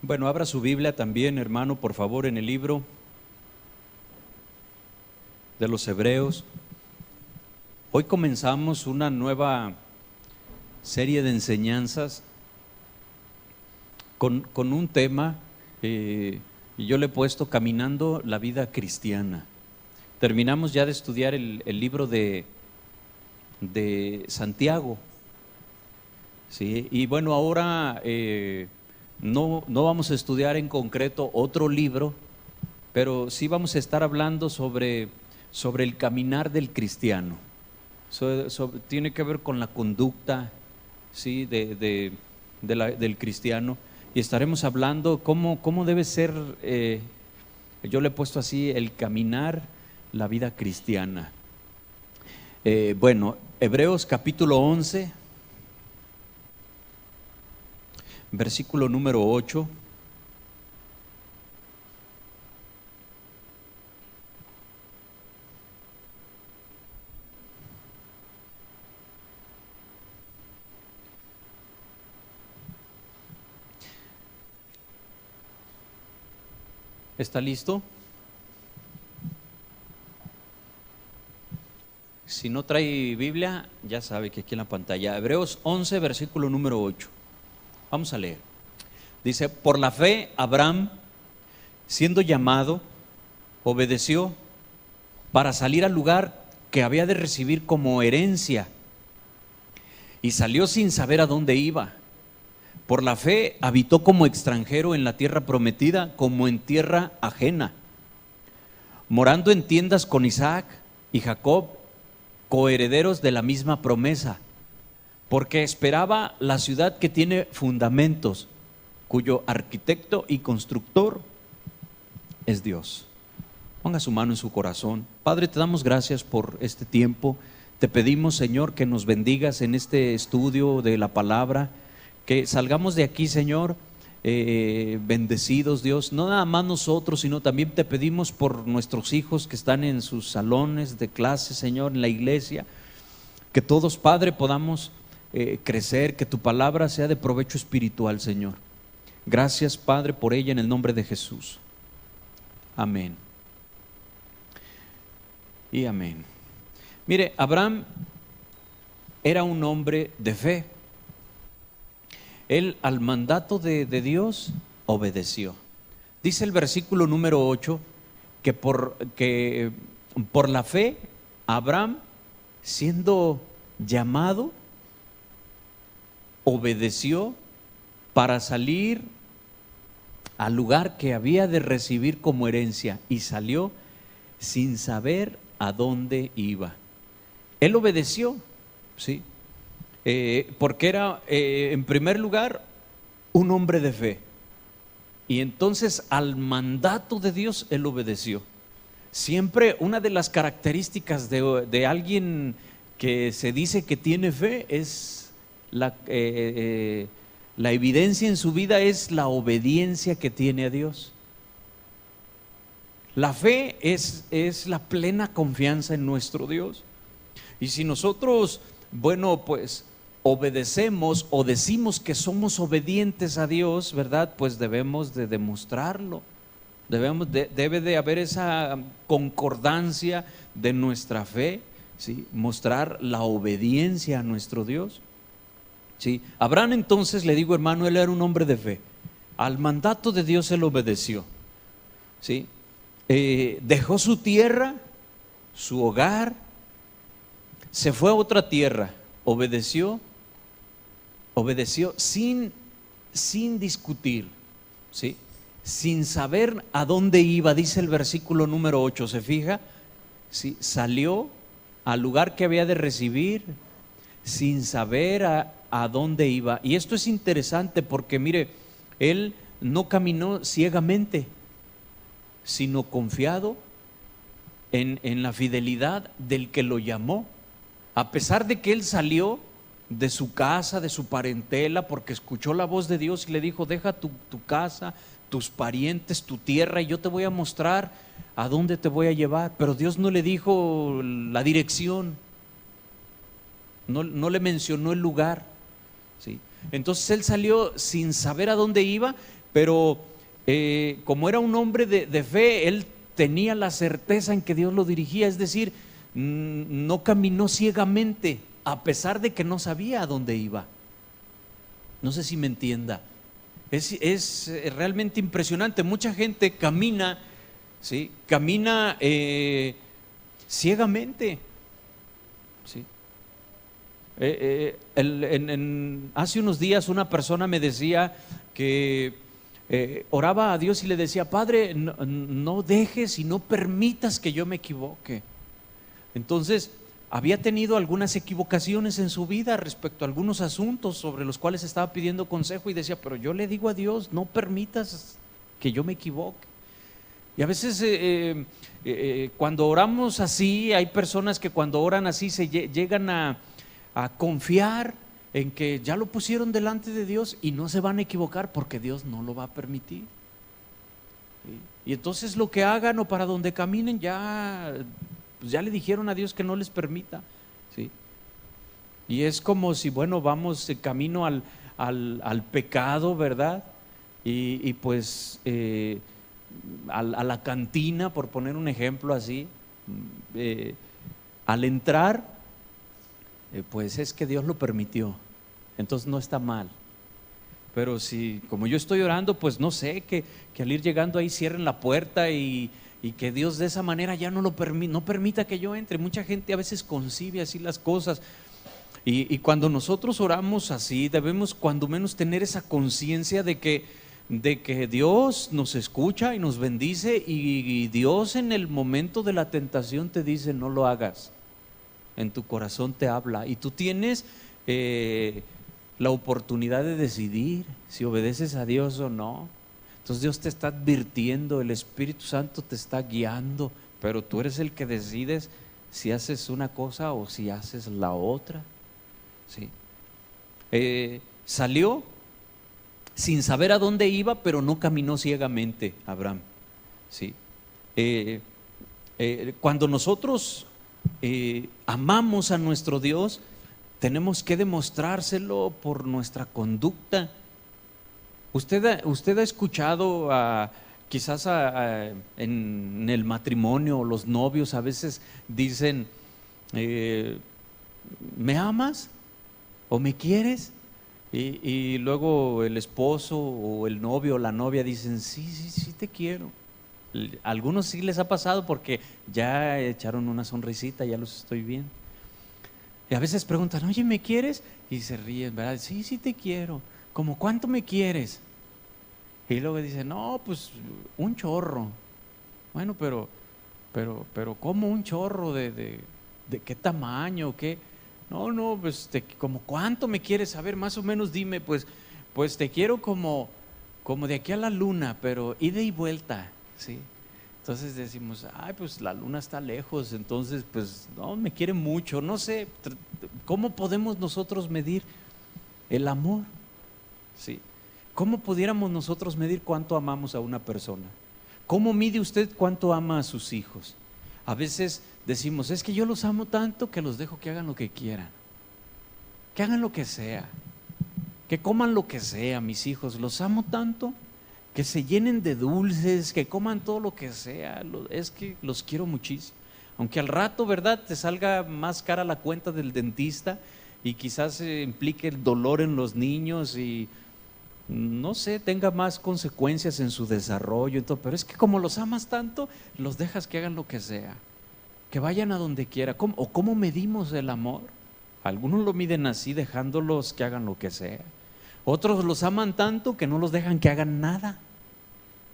Bueno, abra su Biblia también, hermano, por favor, en el libro de los Hebreos. Hoy comenzamos una nueva serie de enseñanzas con un tema, y yo le he puesto Caminando la vida cristiana. Terminamos ya de estudiar el libro de Santiago, ¿sí? Y bueno, ahora no vamos a estudiar en concreto otro libro, pero sí vamos a estar hablando sobre el caminar del cristiano. Tiene que ver con la conducta, ¿sí? del cristiano, y estaremos hablando cómo debe ser, yo le he puesto así, el caminar la vida cristiana. Bueno, Hebreos capítulo 11, versículo número 8. ¿Está listo? Si no trae Biblia, ya sabe que aquí en la pantalla, Hebreos 11, versículo número 8. Vamos a leer. Dice: por la fe, Abraham, siendo llamado, obedeció para salir al lugar que había de recibir como herencia, y salió sin saber a dónde iba. Por la fe habitó como extranjero en la tierra prometida, como en tierra ajena, morando en tiendas con Isaac y Jacob, coherederos de la misma promesa, porque esperaba la ciudad que tiene fundamentos, cuyo arquitecto y constructor es Dios. Ponga su mano en su corazón. Padre, te damos gracias por este tiempo. Te pedimos, Señor, que nos bendigas en este estudio de la palabra, que salgamos de aquí, Señor, bendecidos, Dios, no nada más nosotros, sino también te pedimos por nuestros hijos que están en sus salones de clase, Señor, en la iglesia, que todos, Padre, podamos crecer, que tu palabra sea de provecho espiritual, Señor. Gracias, Padre, por ella, en el nombre de Jesús. Amén y amén. Mire, Abraham era un hombre de fe. Él al mandato de Dios obedeció. Dice el versículo número 8 que por la fe Abraham, siendo llamado, obedeció para salir al lugar que había de recibir como herencia, y salió sin saber a dónde iba. Él obedeció, ¿sí? Porque era, en primer lugar, un hombre de fe, y entonces al mandato de Dios él obedeció. Siempre una de las características de alguien que se dice que tiene fe es la evidencia en su vida es la obediencia que tiene a Dios. La fe es la plena confianza en nuestro Dios. Y si nosotros, bueno, pues obedecemos o decimos que somos obedientes a Dios, ¿verdad? Pues debemos de demostrarlo. Debe de haber esa concordancia de nuestra fe, ¿sí? Mostrar la obediencia a nuestro Dios, ¿sí? Abraham, entonces, le digo, hermano, él era un hombre de fe. Al mandato de Dios él obedeció, ¿sí? Dejó su tierra, su hogar, se fue a otra tierra, obedeció sin discutir, ¿sí? Sin saber a dónde iba. Dice el versículo número 8, ¿se fija? ¿Sí? Salió al lugar que había de recibir sin saber a dónde iba. Y esto es interesante porque, mire, él no caminó ciegamente, sino confiado en la fidelidad del que lo llamó. A pesar de que él salió de su casa, de su parentela, porque escuchó la voz de Dios y le dijo: deja tu casa, tus parientes, tu tierra, y yo te voy a mostrar a dónde te voy a llevar. Pero Dios no le dijo la dirección, no le mencionó el lugar, ¿sí? Entonces él salió sin saber a dónde iba, pero como era un hombre de fe, él tenía la certeza en que Dios lo dirigía, es decir, no caminó ciegamente, a pesar de que no sabía a dónde iba. No sé si me entienda. Es realmente impresionante. Mucha gente camina, ¿sí? Camina ciegamente, ¿sí? Hace unos días una persona me decía que oraba a Dios y le decía: Padre, no dejes y no permitas que yo me equivoque. Entonces, había tenido algunas equivocaciones en su vida respecto a algunos asuntos sobre los cuales estaba pidiendo consejo y decía: pero yo le digo a Dios, no permitas que yo me equivoque. Y a veces cuando oramos así, hay personas que cuando oran así se llegan a confiar en que ya lo pusieron delante de Dios y no se van a equivocar porque Dios no lo va a permitir. ¿Sí? Y entonces lo que hagan o para donde caminen pues ya le dijeron a Dios que no les permita. ¿Sí? Y es como si, bueno, vamos camino al pecado, ¿verdad? Y pues a la cantina, por poner un ejemplo así, al entrar, pues es que Dios lo permitió, entonces no está mal. Pero si, como yo estoy orando, pues no sé, que al ir llegando ahí cierren la puerta y que Dios de esa manera ya no permita que yo entre. Mucha gente a veces concibe así las cosas. Y cuando nosotros oramos así, debemos cuando menos tener esa conciencia de que Dios nos escucha y nos bendice, y Dios en el momento de la tentación te dice: no lo hagas. En tu corazón te habla y tú tienes la oportunidad de decidir si obedeces a Dios o no. Entonces Dios te está advirtiendo, el Espíritu Santo te está guiando, pero tú eres el que decides si haces una cosa o si haces la otra. ¿Sí? Salió sin saber a dónde iba, pero no caminó ciegamente Abraham. ¿Sí? Cuando nosotros amamos a nuestro Dios, tenemos que demostrárselo por nuestra conducta. Usted ha escuchado quizás en el matrimonio, los novios a veces dicen: ¿me amas? ¿O me quieres? Y luego el esposo o el novio o la novia dicen: sí te quiero. A algunos sí les ha pasado porque ya echaron una sonrisita, ya los estoy viendo. Y a veces preguntan: oye, ¿me quieres? Y se ríen, ¿verdad? Sí te quiero. ¿Cómo cuánto me quieres? Y luego dicen: no, pues un chorro. Bueno, pero ¿cómo un chorro? ¿De qué tamaño? ¿Qué? No, pues ¿como cuánto me quieres? A ver, más o menos dime. Pues te quiero como de aquí a la luna, pero ida y vuelta. ¿Sí? Entonces decimos: ay, pues la luna está lejos, entonces pues no, me quiere mucho. No sé, ¿cómo podemos nosotros medir el amor? ¿Sí? ¿Cómo pudiéramos nosotros medir cuánto amamos a una persona? ¿Cómo mide usted cuánto ama a sus hijos? A veces decimos: es que yo los amo tanto que los dejo que hagan lo que quieran, que hagan lo que sea, que coman lo que sea. Mis hijos los amo tanto que se llenen de dulces, que coman todo lo que sea. Es que los quiero muchísimo. Aunque al rato, ¿verdad?, te salga más cara la cuenta del dentista y quizás implique el dolor en los niños y no sé, tenga más consecuencias en su desarrollo. Pero es que como los amas tanto, los dejas que hagan lo que sea, que vayan a donde quiera. ¿Cómo medimos el amor? Algunos lo miden así, dejándolos que hagan lo que sea. Otros los aman tanto que no los dejan que hagan nada.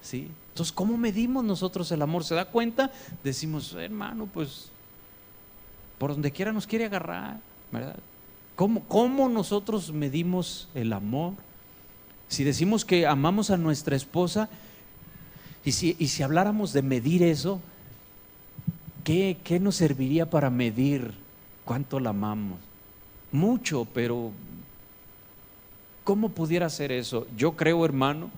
¿Sí? Entonces, ¿cómo medimos nosotros el amor? ¿Se da cuenta? Decimos: hermano, pues por donde quiera nos quiere agarrar, ¿verdad? ¿Cómo nosotros medimos el amor? Si decimos que amamos a nuestra esposa, y si habláramos de medir eso, ¿qué nos serviría para medir cuánto la amamos? Mucho, pero ¿cómo pudiera ser eso? Yo creo, hermano,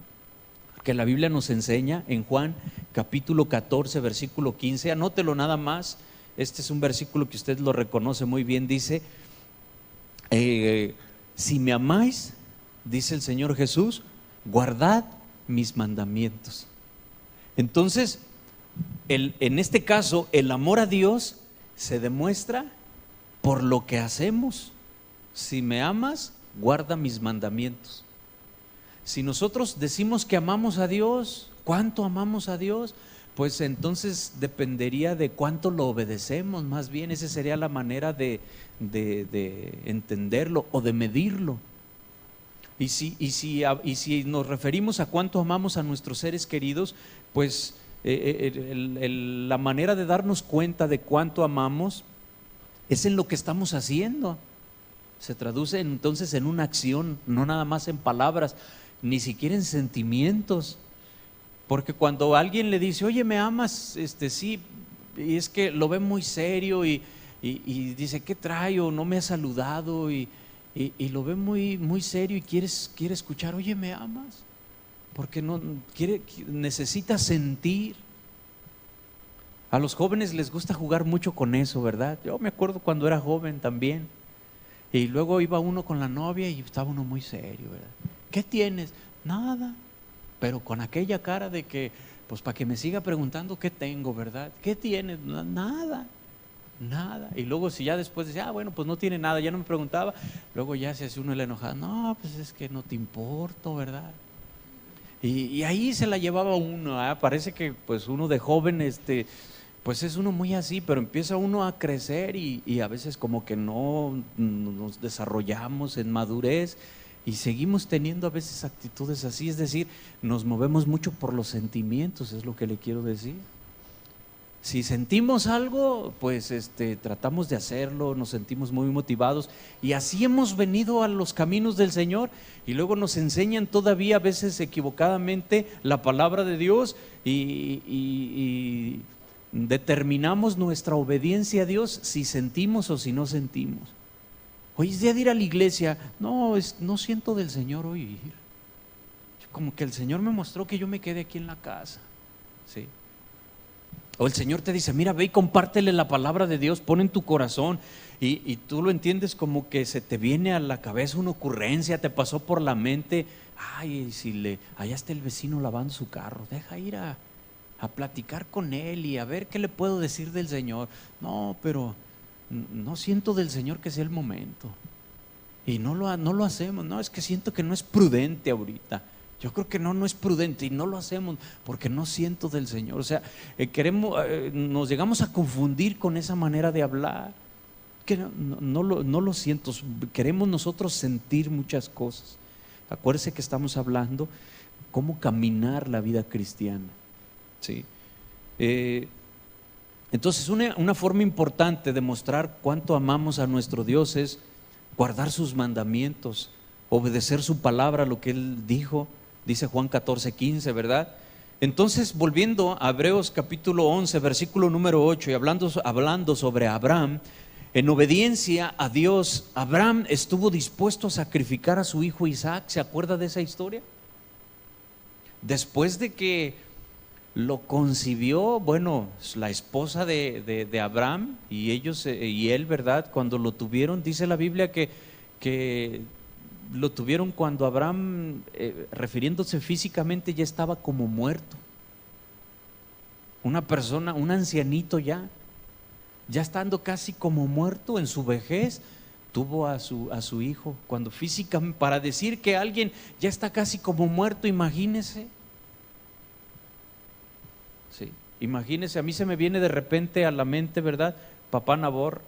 que la Biblia nos enseña en Juan capítulo 14, versículo 15, anótelo nada más, este es un versículo que usted lo reconoce muy bien, dice: si me amáis, dice el Señor Jesús, guardad mis mandamientos. Entonces, en este caso, el amor a Dios se demuestra por lo que hacemos. Si me amas, guarda mis mandamientos. Si nosotros decimos que amamos a Dios, ¿cuánto amamos a Dios? Pues entonces dependería de cuánto lo obedecemos, más bien esa sería la manera de entenderlo o de medirlo. Y si nos referimos a cuánto amamos a nuestros seres queridos, pues la manera de darnos cuenta de cuánto amamos es en lo que estamos haciendo. Se traduce entonces en una acción, no nada más en palabras, ni siquiera en sentimientos. Porque cuando alguien le dice, oye, ¿me amas? Sí, y es que lo ve muy serio y dice, ¿qué trae? O no me ha saludado y lo ve muy, muy serio y quiere escuchar, oye, ¿me amas? Porque necesita sentir. A los jóvenes les gusta jugar mucho con eso, ¿verdad? Yo me acuerdo cuando era joven también. Y luego iba uno con la novia y estaba uno muy serio, ¿verdad? ¿Qué tienes? Nada. Pero con aquella cara de que, pues para que me siga preguntando qué tengo, ¿verdad? ¿Qué tienes? Nada. Y luego si ya después decía, bueno, pues no tiene nada, ya no me preguntaba. Luego ya se hace uno el enojado, no, pues es que no te importo, ¿verdad? Y ahí se la llevaba uno, parece que pues uno de joven, pues es uno muy así, pero empieza uno a crecer y a veces como que no nos desarrollamos en madurez y seguimos teniendo a veces actitudes así, es decir, nos movemos mucho por los sentimientos, es lo que le quiero decir. Si sentimos algo, pues tratamos de hacerlo, nos sentimos muy motivados y así hemos venido a los caminos del Señor y luego nos enseñan todavía a veces equivocadamente la palabra de Dios y determinamos nuestra obediencia a Dios si sentimos o si no sentimos. Hoy es día de ir a la iglesia, no siento del Señor hoy ir. Como que el Señor me mostró que yo me quede aquí en la casa, ¿sí? O el Señor te dice, mira, ve y compártele la palabra de Dios, pon en tu corazón y tú lo entiendes como que se te viene a la cabeza una ocurrencia, te pasó por la mente, ay, allá está el vecino lavando su carro, deja ir a platicar con él y a ver qué le puedo decir del Señor. No, pero no siento del Señor que sea el momento y no lo hacemos. No, es que siento que no es prudente ahorita. Yo creo que no es prudente y no lo hacemos porque no siento del Señor. O sea, nos llegamos a confundir con esa manera de hablar. Que no lo siento. Queremos nosotros sentir muchas cosas. Acuérdese que estamos hablando cómo caminar la vida cristiana. ¿Sí? Entonces, una forma importante de mostrar cuánto amamos a nuestro Dios es guardar sus mandamientos, obedecer su palabra, lo que Él dijo. Dice Juan 14:15, ¿verdad? Entonces, volviendo a Hebreos capítulo 11, versículo número 8, y hablando sobre Abraham, en obediencia a Dios, Abraham estuvo dispuesto a sacrificar a su hijo Isaac. ¿Se acuerda de esa historia? Después de que lo concibió, bueno, la esposa de Abraham y él, ¿verdad? Cuando lo tuvieron, dice la Biblia que lo tuvieron cuando Abraham, refiriéndose físicamente, ya estaba como muerto. Una persona, un ancianito ya estando casi como muerto en su vejez, tuvo a su hijo. Cuando físicamente, para decir que alguien ya está casi como muerto, imagínese. Sí, imagínese, a mí se me viene de repente a la mente, ¿verdad? Papá Nabor.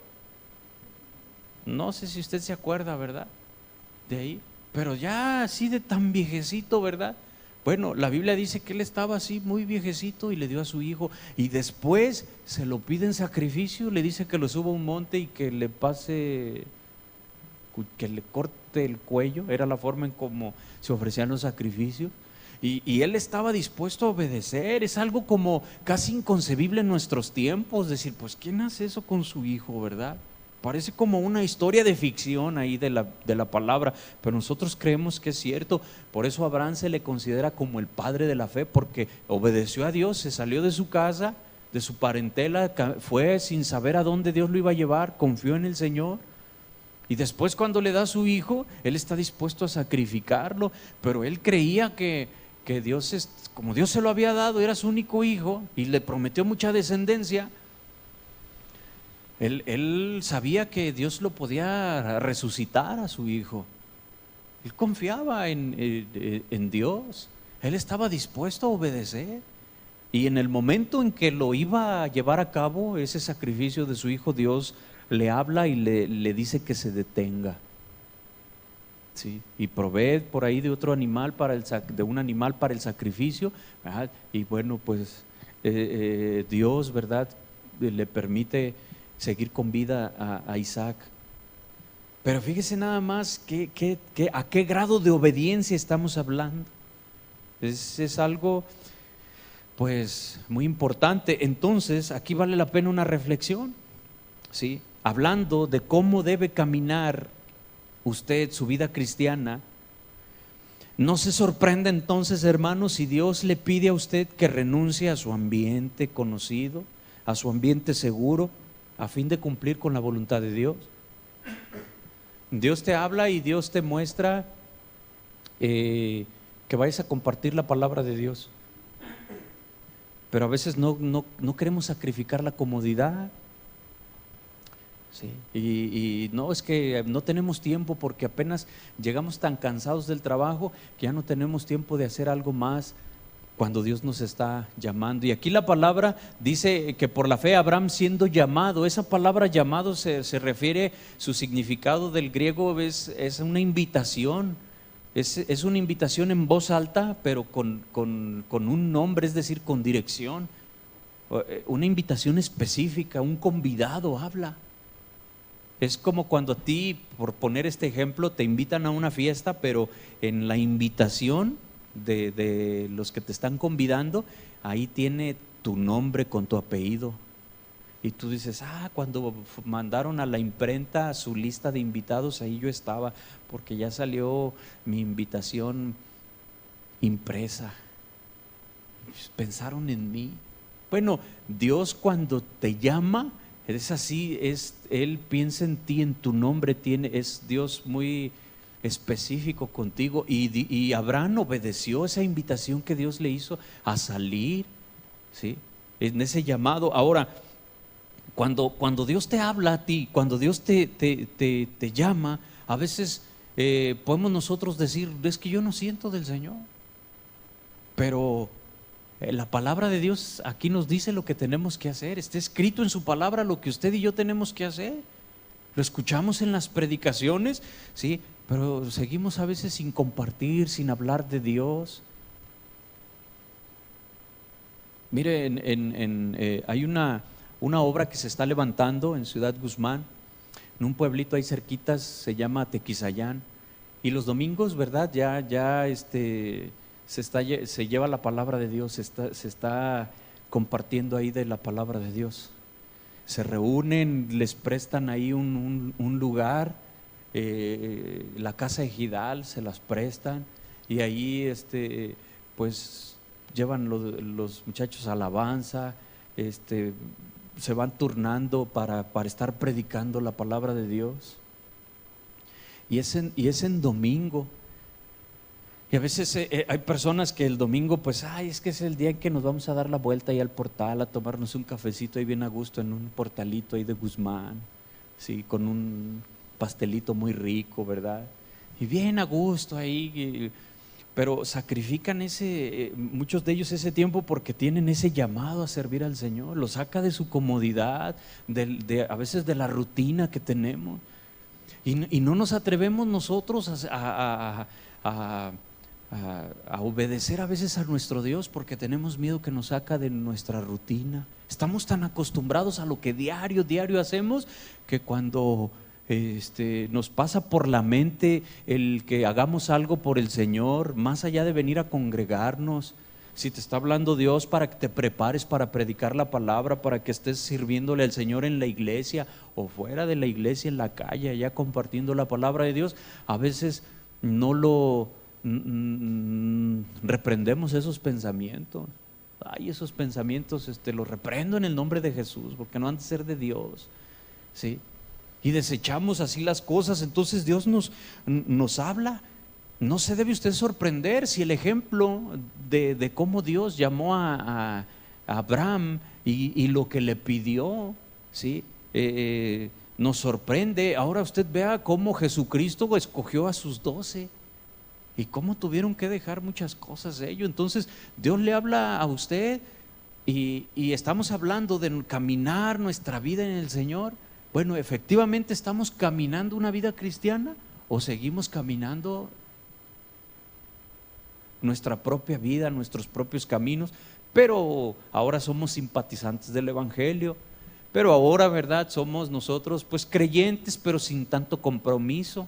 No sé si usted se acuerda, ¿verdad? De ahí, pero ya así de tan viejecito, ¿verdad? Bueno, la Biblia dice que él estaba así muy viejecito y le dio a su hijo y después se lo pide en sacrificio, le dice que lo suba a un monte y que le corte el cuello. Era la forma en cómo se ofrecían los sacrificios y él estaba dispuesto a obedecer. Es algo como casi inconcebible en nuestros tiempos, decir, pues ¿quién hace eso con su hijo, verdad? Parece como una historia de ficción ahí de la palabra, pero nosotros creemos que es cierto. Por eso a Abraham se le considera como el padre de la fe, porque obedeció a Dios, se salió de su casa, de su parentela, fue sin saber a dónde Dios lo iba a llevar, confió en el Señor. Y después, cuando le da a su hijo, él está dispuesto a sacrificarlo, pero él creía que que como Dios se lo había dado, era su único hijo y le prometió mucha descendencia. Él sabía que Dios lo podía resucitar a su hijo. Él confiaba en Dios. Él estaba dispuesto a obedecer. Y en el momento en que lo iba a llevar a cabo, ese sacrificio de su hijo, Dios le habla y le dice que se detenga. Sí, y provee por ahí de otro animal de un animal para el sacrificio, ¿verdad? Y bueno, pues Dios, ¿verdad?, le permite seguir con vida a Isaac. Pero fíjese nada más a qué grado de obediencia estamos hablando. Es algo pues muy importante. Entonces aquí vale la pena una reflexión, ¿sí? Hablando de cómo debe caminar usted su vida cristiana. No se sorprenda entonces, hermanos, si Dios le pide a usted que renuncie a su ambiente conocido, a su ambiente seguro, a fin de cumplir con la voluntad de Dios. Dios te habla y Dios te muestra que vayas a compartir la palabra de Dios, pero a veces no queremos sacrificar la comodidad. Sí. Y no, es que no tenemos tiempo porque apenas llegamos tan cansados del trabajo que ya no tenemos tiempo de hacer algo más cuando Dios nos está llamando. Y aquí la palabra dice que por la fe Abraham siendo llamado, esa palabra llamado se refiere, su significado del griego es una invitación, es una invitación en voz alta, pero con un nombre, es decir, con dirección, una invitación específica, un convidado habla. Es como cuando a ti, por poner este ejemplo, te invitan a una fiesta, pero en la invitación de los que te están convidando, ahí tiene tu nombre con tu apellido. Y tú dices, cuando mandaron a la imprenta su lista de invitados, ahí yo estaba, porque ya salió mi invitación impresa. Pensaron en mí. Bueno, Dios cuando te llama, es así, Él piensa en ti, en tu nombre, es Dios muy específico contigo. Y Abraham obedeció esa invitación que Dios le hizo a salir, ¿sí?, en ese llamado. Ahora, cuando Dios te habla a ti, cuando Dios te llama, a veces podemos nosotros decir, es que yo no siento del Señor, pero la palabra de Dios aquí nos dice lo que tenemos que hacer. Está escrito en su palabra lo que usted y yo tenemos que hacer. Lo escuchamos en las predicaciones, sí, pero seguimos a veces sin compartir, sin hablar de Dios. Mire, hay una obra que se está levantando en Ciudad Guzmán, en un pueblito ahí cerquitas, se llama Tequisayán, y los domingos, ¿verdad?, se lleva la palabra de Dios, se está compartiendo ahí de la palabra de Dios. Se reúnen, les prestan ahí un lugar, la casa ejidal se las prestan, y ahí pues llevan los muchachos alabanza, se van turnando para estar predicando la palabra de Dios, y es en domingo. Y a veces hay personas que el domingo, pues, es que es el día en que nos vamos a dar la vuelta ahí al portal, a tomarnos un cafecito ahí bien a gusto en un portalito ahí de Guzmán, sí, con un pastelito muy rico, ¿verdad? Y bien a gusto ahí, pero sacrifican muchos de ellos ese tiempo porque tienen ese llamado a servir al Señor. Lo saca de su comodidad, a veces de la rutina que tenemos, y no nos atrevemos nosotros a obedecer a veces a nuestro Dios porque tenemos miedo que nos saca de nuestra rutina. Estamos tan acostumbrados a lo que diario hacemos que cuando nos pasa por la mente el que hagamos algo por el Señor, más allá de venir a congregarnos, si te está hablando Dios para que te prepares para predicar la palabra, para que estés sirviéndole al Señor en la iglesia o fuera de la iglesia, en la calle, allá compartiendo la palabra de Dios, a veces no reprendemos esos pensamientos. Esos pensamientos los reprendo en el nombre de Jesús, porque no han de ser de Dios, ¿sí? Y desechamos así las cosas. Entonces Dios nos habla no se debe usted sorprender si el ejemplo de cómo Dios llamó a Abraham y lo que le pidió, ¿sí? Nos sorprende. Ahora usted vea cómo Jesucristo escogió a sus 12 y cómo tuvieron que dejar muchas cosas de ello. Entonces Dios le habla a usted y estamos hablando de caminar nuestra vida en el Señor. Bueno, efectivamente, ¿estamos caminando una vida cristiana o seguimos caminando nuestra propia vida, nuestros propios caminos? Pero ahora somos simpatizantes del Evangelio, pero ahora, ¿verdad?, somos nosotros pues creyentes, pero sin tanto compromiso.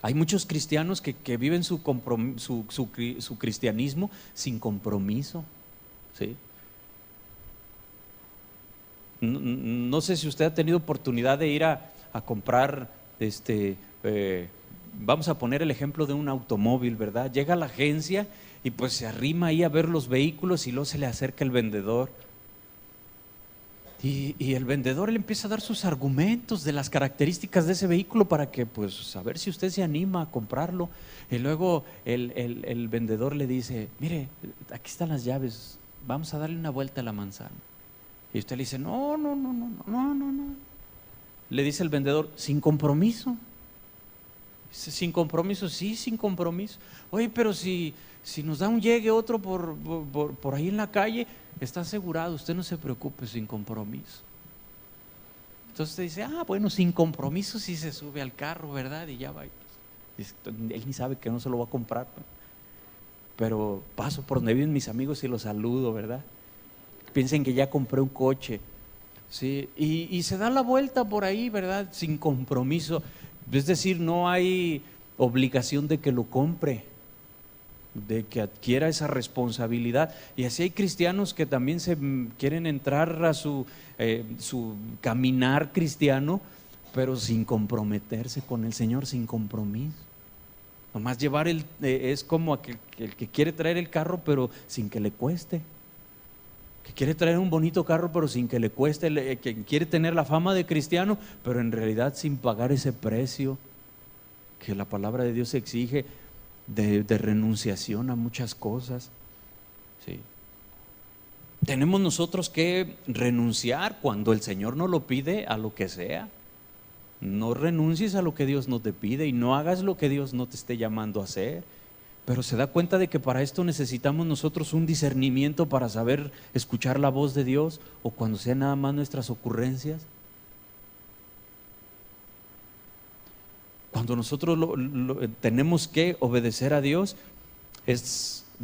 Hay muchos cristianos que viven su cristianismo sin compromiso, ¿sí? No sé si usted ha tenido oportunidad de ir a comprar, vamos a poner el ejemplo de un automóvil, ¿verdad? Llega a la agencia y pues se arrima ahí a ver los vehículos y luego se le acerca el vendedor. Y el vendedor le empieza a dar sus argumentos de las características de ese vehículo para que pues a ver si usted se anima a comprarlo. Y luego el vendedor le dice: mire, aquí están las llaves, vamos a darle una vuelta a la manzana. Y usted le dice: no. Le dice el vendedor: sin compromiso. Dice: sin compromiso. Sí, sin compromiso. Oye, pero si nos da un llegue otro por ahí en la calle, está asegurado, usted no se preocupe, sin compromiso. Entonces usted dice: bueno, sin compromiso, sí se sube al carro, ¿verdad? Y ya va. Él ni sabe que no se lo va a comprar, pero paso por donde viven mis amigos y los saludo, ¿verdad? Piensen que ya compré un coche, ¿sí? Y se da la vuelta por ahí, ¿verdad? Sin compromiso. Es decir, no hay obligación de que lo compre, de que adquiera esa responsabilidad. Y así hay cristianos que también se quieren entrar a su caminar cristiano, pero sin comprometerse con el Señor, sin compromiso. Nomás llevar es como el que quiere traer el carro, pero sin que le cueste. Que quiere traer un bonito carro, pero sin que le cueste. Que quiere tener la fama de cristiano, pero en realidad sin pagar ese precio que la palabra de Dios exige, de renunciación a muchas cosas, ¿sí? Tenemos nosotros que renunciar cuando el Señor nos lo pide a lo que sea. No renuncies a lo que Dios no te pide y no hagas lo que Dios no te esté llamando a hacer. Pero se da cuenta de que para esto necesitamos nosotros un discernimiento para saber escuchar la voz de Dios, o cuando sean nada más nuestras ocurrencias. Cuando nosotros tenemos que obedecer a Dios,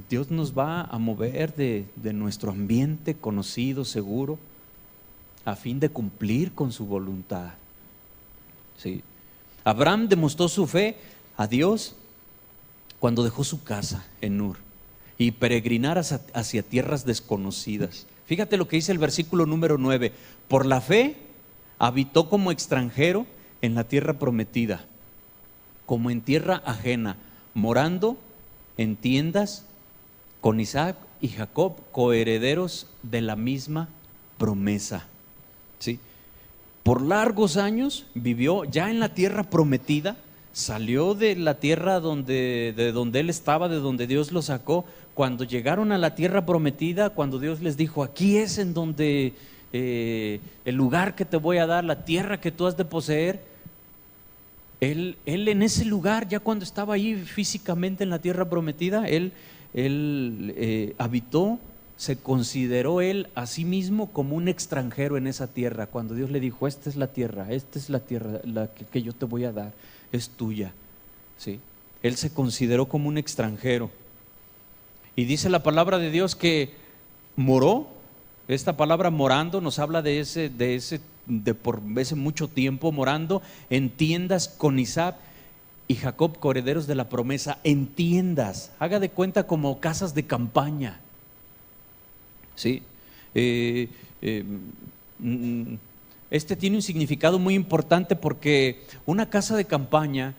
Dios nos va a mover de nuestro ambiente conocido, seguro, a fin de cumplir con su voluntad, ¿sí? Abraham demostró su fe a Dios cuando dejó su casa en Ur y peregrinar hacia tierras desconocidas. Fíjate lo que dice el versículo número 9: por la fe habitó como extranjero en la tierra prometida, como en tierra ajena, morando en tiendas con Isaac y Jacob, coherederos de la misma promesa, ¿sí? Por largos años vivió ya en la tierra prometida. Salió de la tierra de donde él estaba, de donde Dios lo sacó. Cuando llegaron a la tierra prometida, cuando Dios les dijo: aquí es en donde el lugar que te voy a dar, la tierra que tú has de poseer. Él en ese lugar, ya cuando estaba ahí físicamente en la tierra prometida, él habitó, se consideró él a sí mismo como un extranjero en esa tierra. Cuando Dios le dijo: esta es la tierra la que yo te voy a dar, es tuya, ¿sí? Él se consideró como un extranjero. Y dice la palabra de Dios que moró. Esta palabra morando nos habla por ese mucho tiempo morando en tiendas con Isaac y Jacob, coherederos de la promesa. En tiendas, haga de cuenta como casas de campaña, ¿sí? Este tiene un significado muy importante, porque una casa de campaña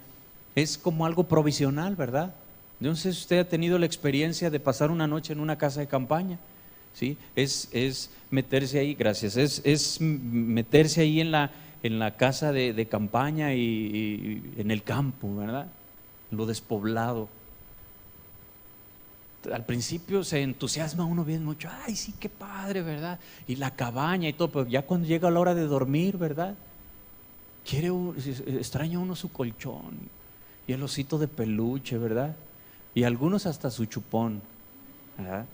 es como algo provisional, ¿verdad? No sé si usted ha tenido la experiencia de pasar una noche en una casa de campaña, ¿sí? Es meterse ahí, gracias, es meterse ahí en la casa de campaña y en el campo, ¿verdad? lo despoblado. Al principio se entusiasma uno bien mucho, ay sí, qué padre, ¿verdad? Y la cabaña y todo, pero ya cuando llega la hora de dormir, ¿verdad? Extraña uno su colchón y el osito de peluche, ¿verdad? Y algunos hasta su chupón, ¿verdad?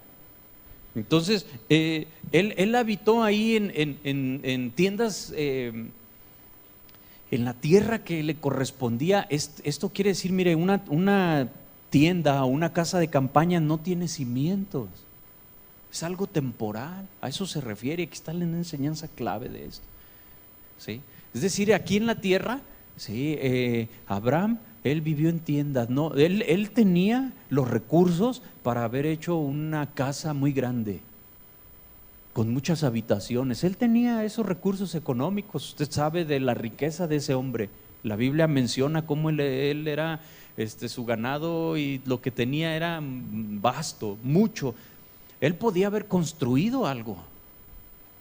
Entonces, él habitó ahí en tiendas, en la tierra que le correspondía. Esto quiere decir, mire, una tienda o una casa de campaña no tiene cimientos, es algo temporal, a eso se refiere. Aquí está la enseñanza clave de esto, ¿sí? Es decir, aquí en la tierra, ¿sí? Abraham, él vivió en tiendas, no, él tenía los recursos para haber hecho una casa muy grande, con muchas habitaciones. Él tenía esos recursos económicos. Usted sabe de la riqueza de ese hombre. La Biblia menciona cómo él era, su ganado y lo que tenía era vasto, mucho. Él podía haber construido algo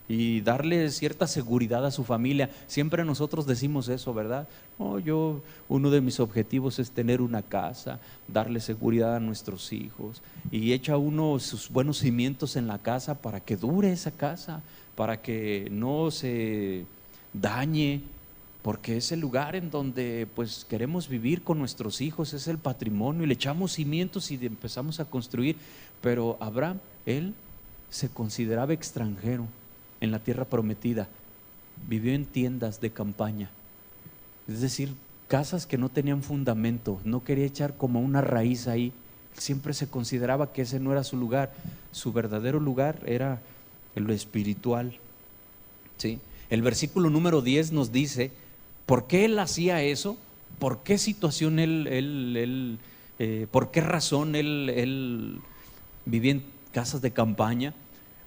y darle cierta seguridad a su familia. Siempre nosotros decimos eso, ¿verdad? Uno de mis objetivos es tener una casa, darle seguridad a nuestros hijos, y echa uno sus buenos cimientos en la casa para que dure esa casa, para que no se dañe, porque es el lugar en donde pues queremos vivir con nuestros hijos, es el patrimonio, y le echamos cimientos y empezamos a construir. Pero Abraham, él se consideraba extranjero en la tierra prometida, vivió en tiendas de campaña, es decir, casas que no tenían fundamento, no quería echar como una raíz ahí. Siempre se consideraba que ese no era su lugar, su verdadero lugar era en lo espiritual, ¿sí? El versículo número 10 nos dice por qué él hacía eso, por qué situación por qué razón él vivía en casas de campaña.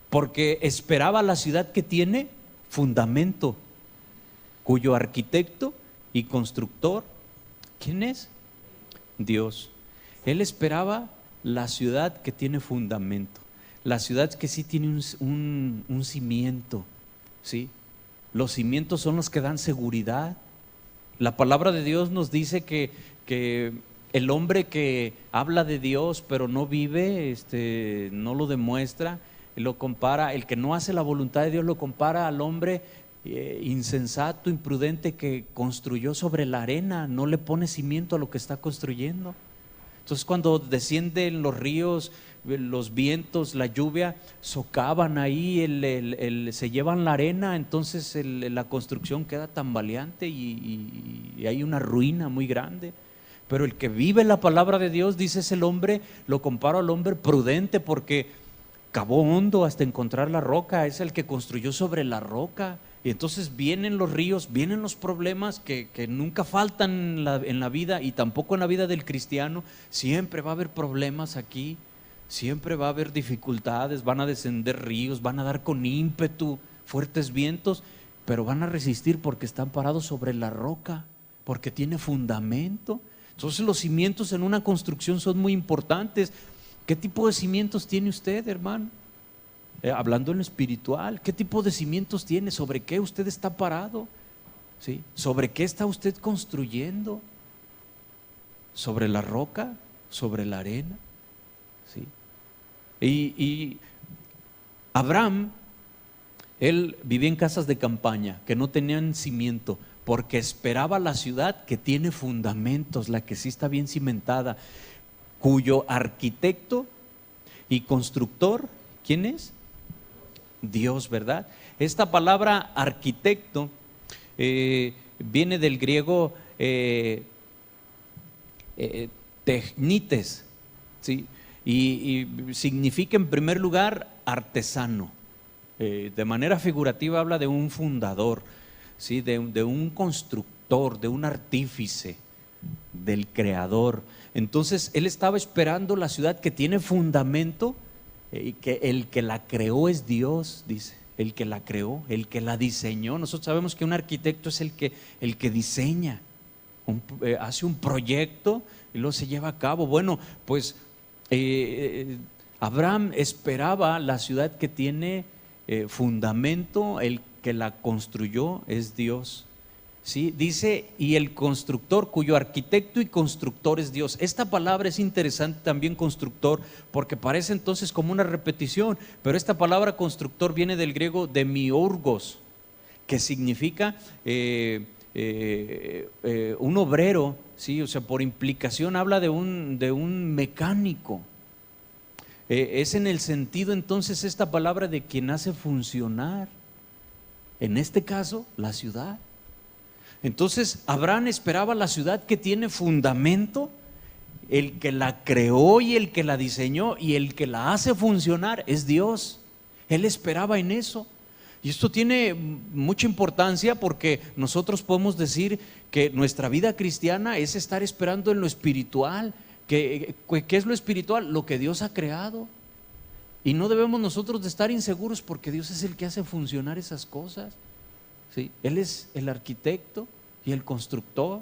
Porque esperaba la ciudad que tiene fundamento, cuyo arquitecto y constructor, ¿quién es? Dios. Él esperaba la ciudad que tiene fundamento, la ciudad que sí tiene un cimiento, ¿sí? Los cimientos son los que dan seguridad. La palabra de Dios nos dice que el hombre que habla de Dios pero no vive, no lo demuestra, lo compara, el que no hace la voluntad de Dios lo compara al hombre insensato, imprudente, que construyó sobre la arena, no le pone cimiento a lo que está construyendo. Entonces cuando descienden los ríos, los vientos, la lluvia, socavan ahí, se llevan la arena, entonces la construcción queda tambaleante y hay una ruina muy grande. Pero el que vive la palabra de Dios, dice, es el hombre, lo comparo al hombre prudente, porque cavó hondo hasta encontrar la roca, es el que construyó sobre la roca. Y entonces vienen los ríos, vienen los problemas que nunca faltan en la vida, y tampoco en la vida del cristiano. Siempre va a haber problemas aquí, siempre va a haber dificultades, van a descender ríos, van a dar con ímpetu fuertes vientos, pero van a resistir porque están parados sobre la roca, porque tiene fundamento. Entonces los cimientos en una construcción son muy importantes. ¿Qué tipo de cimientos tiene usted, hermano? Hablando en lo espiritual, ¿qué tipo de cimientos tiene? ¿Sobre qué usted está parado? ¿Sí? ¿Sobre qué está usted construyendo? ¿Sobre la roca? ¿Sobre la arena? ¿Sí? Y Abraham, él vivía en casas de campaña que no tenían cimiento, porque esperaba la ciudad que tiene fundamentos, la que sí está bien cimentada, cuyo arquitecto y constructor, ¿quién es? Dios, ¿verdad? Esta palabra arquitecto viene del griego technites, ¿sí? Y significa en primer lugar artesano. De manera figurativa habla de un fundador, ¿sí? De un constructor, de un artífice, del creador. Entonces él estaba esperando la ciudad que tiene fundamento, y que el que la creó es Dios, dice, el que la creó, el que la diseñó. Nosotros sabemos que un arquitecto es el que diseña, hace un proyecto y luego se lleva a cabo. Bueno, pues Abraham esperaba la ciudad que tiene fundamento, el que la construyó es Dios. ¿sí? Dice, y el constructor, cuyo arquitecto y constructor es Dios. Esta palabra es interesante también, constructor, porque parece entonces como una repetición, pero esta palabra constructor viene del griego demiurgos, que significa un obrero, ¿sí? O sea, por implicación habla de un mecánico. Es en el sentido entonces esta palabra de quien hace funcionar, en este caso, la ciudad. Entonces Abraham esperaba la ciudad que tiene fundamento, el que la creó y el que la diseñó y el que la hace funcionar es Dios. Él esperaba en eso. Y esto tiene mucha importancia porque nosotros podemos decir que nuestra vida cristiana es estar esperando en lo espiritual. ¿Qué es lo espiritual? Lo que Dios ha creado. Y no debemos nosotros de estar inseguros porque Dios es el que hace funcionar esas cosas. ¿Sí? Él es el arquitecto y el constructor.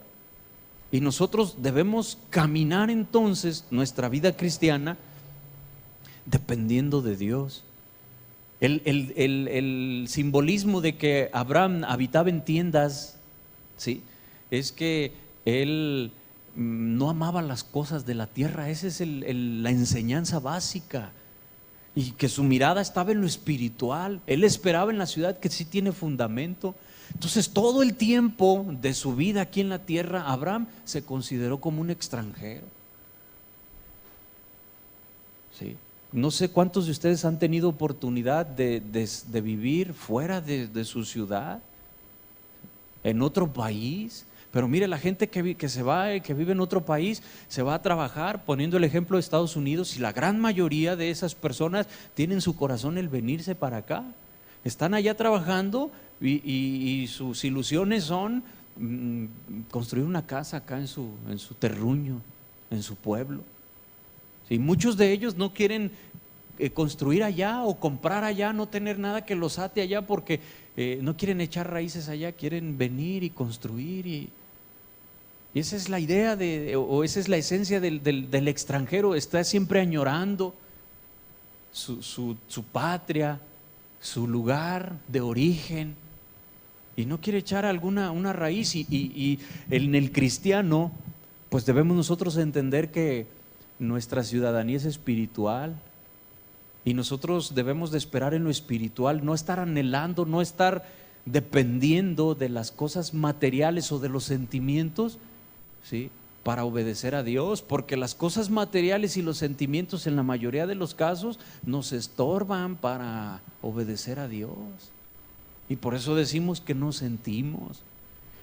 Y nosotros debemos caminar entonces nuestra vida cristiana dependiendo de Dios. El simbolismo de que Abraham habitaba en tiendas, ¿sí? Es que él no amaba las cosas de la tierra. Esa es la enseñanza básica. Y que su mirada estaba en lo espiritual. Él esperaba en la ciudad que sí tiene fundamento. Entonces todo el tiempo de su vida aquí en la tierra, Abraham se consideró como un extranjero. ¿Sí? No sé cuántos de ustedes han tenido oportunidad de vivir fuera de su ciudad, en otro país. Pero mire, la gente que se va, que vive en otro país, se va a trabajar, poniendo el ejemplo de Estados Unidos, y la gran mayoría de esas personas tienen en su corazón el venirse para acá. Están allá trabajando y sus ilusiones son construir una casa acá en su terruño, en su pueblo. Y muchos de ellos no quieren construir allá o comprar allá, no tener nada que los ate allá porque no quieren echar raíces allá, quieren venir y construir. Y esa es la idea o esa es la esencia del extranjero. Está siempre añorando su patria, su lugar de origen, y no quiere echar una raíz. Y en el cristiano, pues debemos nosotros entender que nuestra ciudadanía es espiritual, y nosotros debemos de esperar en lo espiritual, no estar anhelando, no estar dependiendo de las cosas materiales o de los sentimientos, ¿sí? Para obedecer a Dios, porque las cosas materiales y los sentimientos en la mayoría de los casos nos estorban para obedecer a Dios. Y por eso decimos que no sentimos.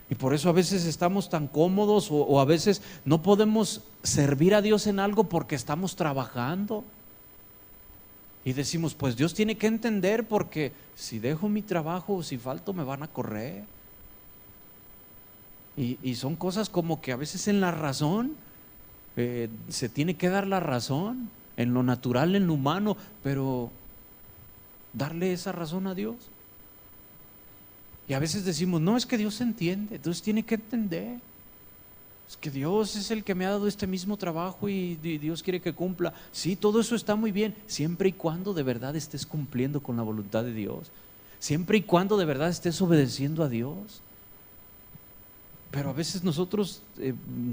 Y por eso a veces estamos tan cómodos o a veces no podemos servir a Dios en algo porque estamos trabajando. Y decimos, pues Dios tiene que entender, porque si dejo mi trabajo o si falto me van a correr. Y son cosas como que a veces en la razón se tiene que dar la razón, en lo natural, en lo humano, pero darle esa razón a Dios. Y a veces decimos, no, es que Dios entiende, Dios tiene que entender. Es que Dios es el que me ha dado este mismo trabajo y Dios quiere que cumpla. Sí, todo eso está muy bien, siempre y cuando de verdad estés cumpliendo con la voluntad de Dios. Siempre y cuando de verdad estés obedeciendo a Dios. Pero a veces nosotros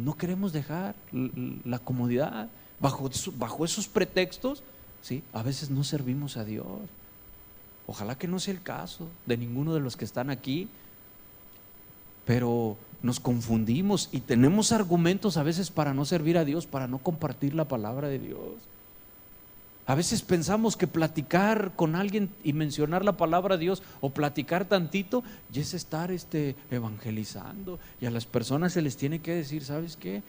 no queremos dejar la comodidad. Bajo esos pretextos, ¿sí? A veces no servimos a Dios. Ojalá que no sea el caso de ninguno de los que están aquí, pero nos confundimos y tenemos argumentos a veces para no servir a Dios, para no compartir la palabra de Dios. A veces pensamos que platicar con alguien y mencionar la palabra de Dios o platicar tantito ya es estar evangelizando, y a las personas se les tiene que decir, ¿sabes qué?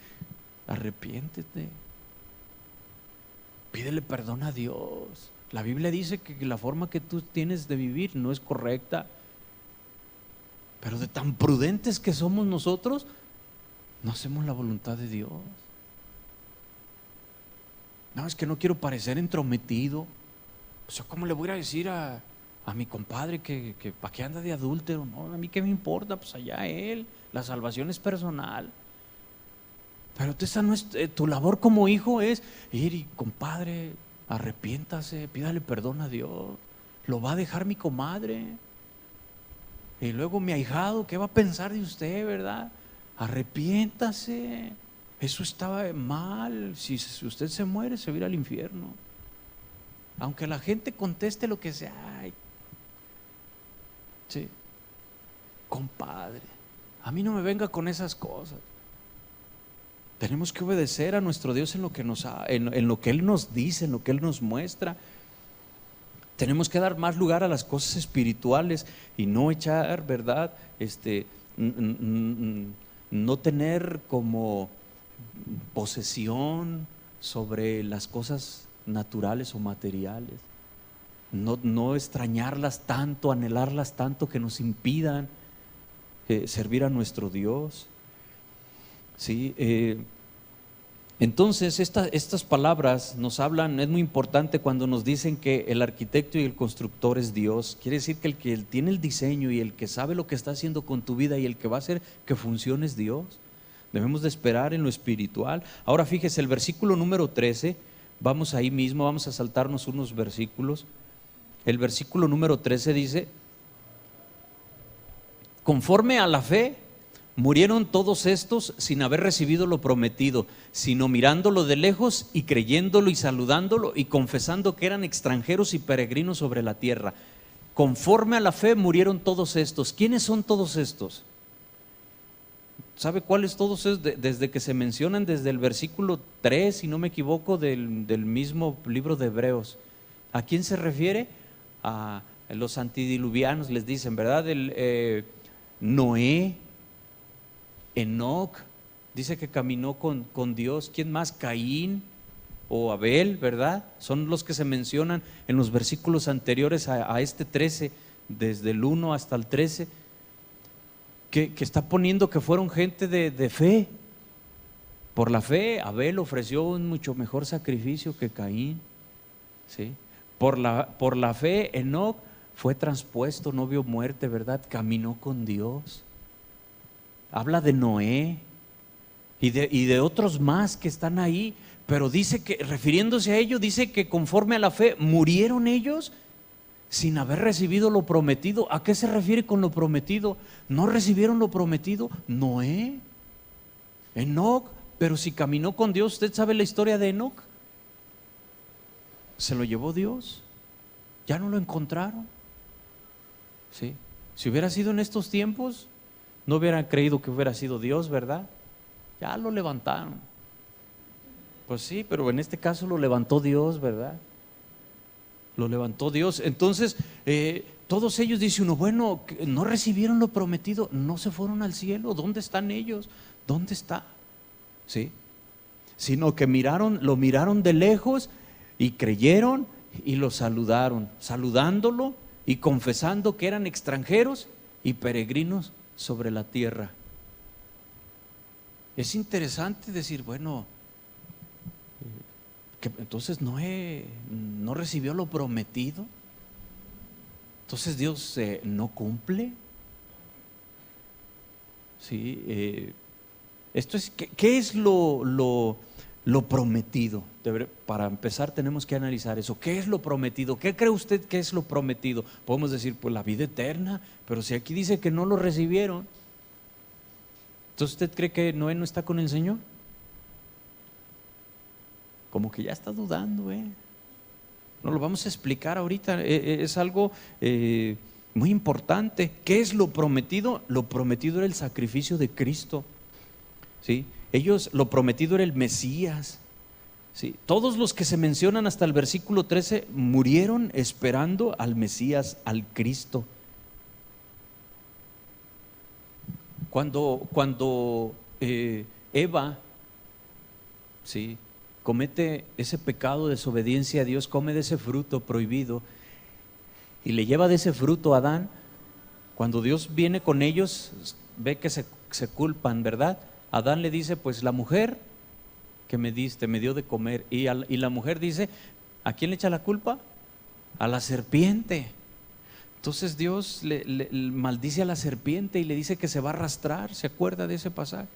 Arrepiéntete, pídele perdón a Dios. La Biblia dice que la forma que tú tienes de vivir no es correcta, pero de tan prudentes que somos nosotros, no hacemos la voluntad de Dios. No, es que no quiero parecer entrometido. O sea, ¿cómo le voy a decir a mi compadre que para qué anda de adúltero? No, a mí qué me importa, pues allá él, la salvación es personal. Pero esa no es tu labor como hijo, es ir y, compadre, arrepiéntase, pídale perdón a Dios. Lo va a dejar mi comadre. Y luego mi ahijado, ¿qué va a pensar de usted, verdad? Arrepiéntase. Eso estaba mal. Si usted se muere, se va a ir al infierno. Aunque la gente conteste lo que sea. Ay, sí, compadre, a mí no me venga con esas cosas. Tenemos que obedecer a nuestro Dios en lo que en lo que Él nos dice, en lo que Él nos muestra. Tenemos que dar más lugar a las cosas espirituales y no echar, ¿verdad? No tener como posesión sobre las cosas naturales o materiales. No extrañarlas tanto, anhelarlas tanto que nos impidan servir a nuestro Dios. ¿Sí? Entonces estas palabras nos hablan, es muy importante cuando nos dicen que el arquitecto y el constructor es Dios. Quiere decir que el que tiene el diseño y el que sabe lo que está haciendo con tu vida y el que va a hacer que funcione es Dios. Debemos de esperar en lo espiritual. Ahora fíjese, el versículo número 13, vamos ahí mismo, vamos a saltarnos unos versículos. El versículo número 13 dice: conforme a la fe murieron todos estos sin haber recibido lo prometido, sino mirándolo de lejos y creyéndolo y saludándolo y confesando que eran extranjeros y peregrinos sobre la tierra. Conforme a la fe murieron todos estos. ¿Quiénes son todos estos? ¿Sabe cuáles todos estos? Desde que se mencionan desde el versículo 3, si no me equivoco, del mismo libro de Hebreos. ¿A quién se refiere? A los antidiluvianos, les dicen, ¿verdad? Noé, Enoc, dice que caminó con Dios. ¿Quién más? Caín o Abel, ¿verdad? Son los que se mencionan en los versículos anteriores a este 13, desde el 1 hasta el 13, que está poniendo que fueron gente de fe. Por la fe, Abel ofreció un mucho mejor sacrificio que Caín, ¿sí? Por la fe, Enoc fue traspuesto, no vio muerte, ¿verdad? Caminó con Dios. Habla de Noé y de otros más que están ahí, pero dice que, refiriéndose a ellos, dice que conforme a la fe murieron ellos sin haber recibido lo prometido. ¿A qué se refiere con lo prometido? ¿No recibieron lo prometido? Noé, Enoc, pero si caminó con Dios. ¿Usted sabe la historia de Enoc? Se lo llevó Dios, ya no lo encontraron. ¿Sí? Si hubiera sido en estos tiempos, no hubieran creído que hubiera sido Dios, ¿verdad? Ya lo levantaron. Pues sí, pero en este caso lo levantó Dios, ¿verdad? Lo levantó Dios. Entonces, todos ellos, dice uno, bueno, no recibieron lo prometido, no se fueron al cielo. ¿Dónde están ellos? ¿Dónde está? ¿Sí? Sino que lo miraron de lejos y creyeron y lo saludaron, saludándolo y confesando que eran extranjeros y peregrinos sobre la tierra. Es interesante decir, bueno, que entonces Noé no recibió lo prometido. Entonces Dios no cumple. Sí, esto es, ¿qué es lo prometido? Para empezar tenemos que analizar eso. ¿Qué es lo prometido? ¿Qué cree usted que es lo prometido? Podemos decir, pues la vida eterna, pero si aquí dice que no lo recibieron, entonces ¿usted cree que Noé no está con el Señor? Como que ya está dudando, No lo vamos a explicar ahorita, es algo muy importante. ¿Qué es lo prometido? Lo prometido era el sacrificio de Cristo, ¿sí? Lo prometido era el Mesías, ¿sí? Todos los que se mencionan hasta el versículo 13 murieron esperando al Mesías, al Cristo. Cuando Eva, ¿sí?, comete ese pecado de desobediencia a Dios, come de ese fruto prohibido y le lleva de ese fruto a Adán. Cuando Dios viene con ellos, ve que se culpan, ¿verdad? Adán le dice, pues la mujer que me diste me dio de comer. Y la mujer dice, ¿a quién le echa la culpa? A la serpiente. Entonces Dios le maldice a la serpiente y le dice que se va a arrastrar. ¿Se acuerda de ese pasaje?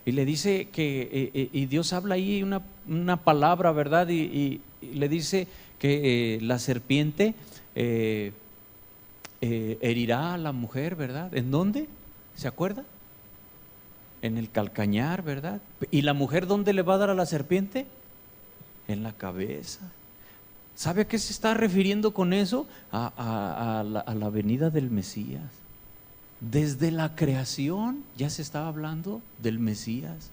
Y le dice que, y Dios habla ahí una palabra, ¿verdad? Y le dice que la serpiente herirá a la mujer, ¿verdad? ¿En dónde? ¿Se acuerda? En el calcañar, ¿verdad? ¿Y la mujer dónde le va a dar a la serpiente? En la cabeza. ¿Sabe a qué se está refiriendo con eso? A la venida del Mesías. Desde la creación ya se estaba hablando del Mesías.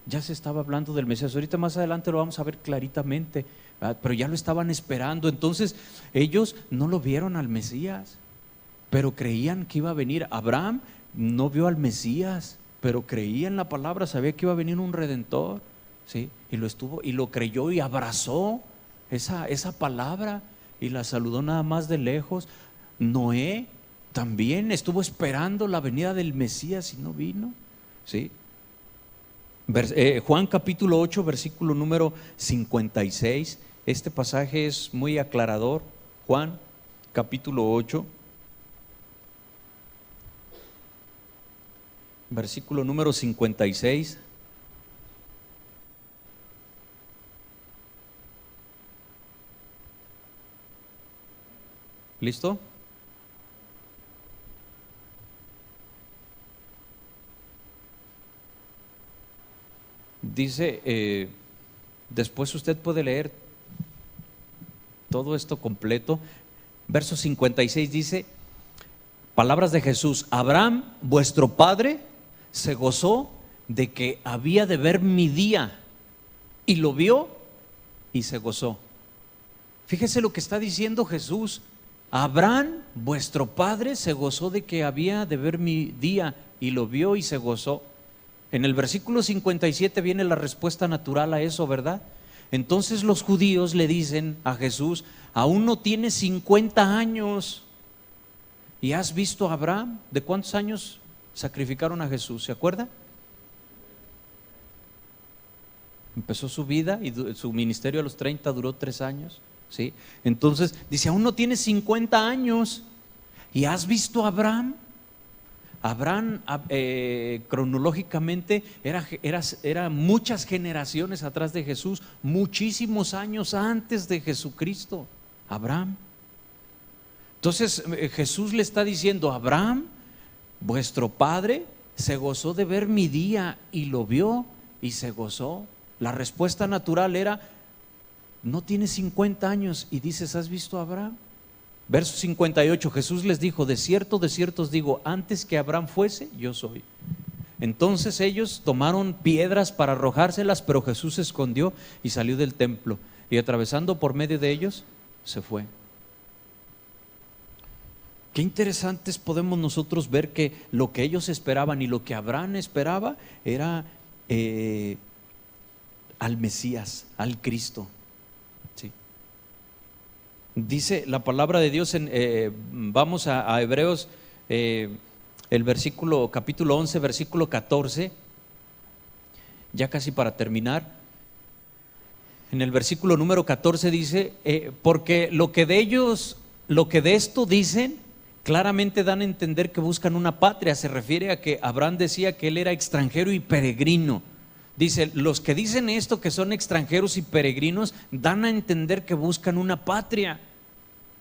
Ya se estaba hablando del Mesías. Ahorita más adelante lo vamos a ver claritamente, ¿verdad? Pero ya lo estaban esperando. Entonces ellos no lo vieron al Mesías, pero creían que iba a venir. Abraham no vio al Mesías, pero creía en la palabra, sabía que iba a venir un Redentor, ¿sí? Y lo creyó y abrazó esa palabra y la saludó nada más de lejos. Noé también estuvo esperando la venida del Mesías y no vino, ¿sí? Juan capítulo 8, versículo número 56. Este pasaje es muy aclarador. Juan capítulo 8, versículo número 56. ¿Listo? Dice, después usted puede leer todo esto completo. Verso 56 dice, palabras de Jesús: Abraham, vuestro padre, se gozó de que había de ver mi día, y lo vio y se gozó. Fíjese lo que está diciendo Jesús. Abraham, vuestro padre, se gozó de que había de ver mi día, y lo vio y se gozó. En el versículo 57 viene la respuesta natural a eso, ¿verdad? Entonces los judíos le dicen a Jesús: aún no tienes 50 años y has visto a Abraham. ¿De cuántos años sacrificaron a Jesús? ¿Se acuerda? Empezó su vida y su ministerio a los 30, duró 3 años, ¿sí? Entonces dice: aún no tienes 50 años y has visto a Abraham. Abraham cronológicamente era muchas generaciones atrás de Jesús, muchísimos años antes de Jesucristo. Abraham. Entonces Jesús le está diciendo: Abraham, vuestro padre, se gozó de ver mi día, y lo vio y se gozó. La respuesta natural era: no tienes 50 años y dices, ¿has visto a Abraham? Verso 58, Jesús les dijo: de cierto os digo, antes que Abraham fuese, yo soy. Entonces ellos tomaron piedras para arrojárselas, pero Jesús se escondió y salió del templo, y atravesando por medio de ellos, se fue. Qué interesantes podemos nosotros ver que lo que ellos esperaban y lo que Abraham esperaba era al Mesías, al Cristo. Dice la palabra de Dios vamos a Hebreos, el versículo, capítulo 11, versículo 14, ya casi para terminar. En el versículo número 14 dice, porque lo que de esto dicen, claramente dan a entender que buscan una patria. Se refiere a que Abraham decía que él era extranjero y peregrino. Dice, los que dicen esto, que son extranjeros y peregrinos, dan a entender que buscan una patria,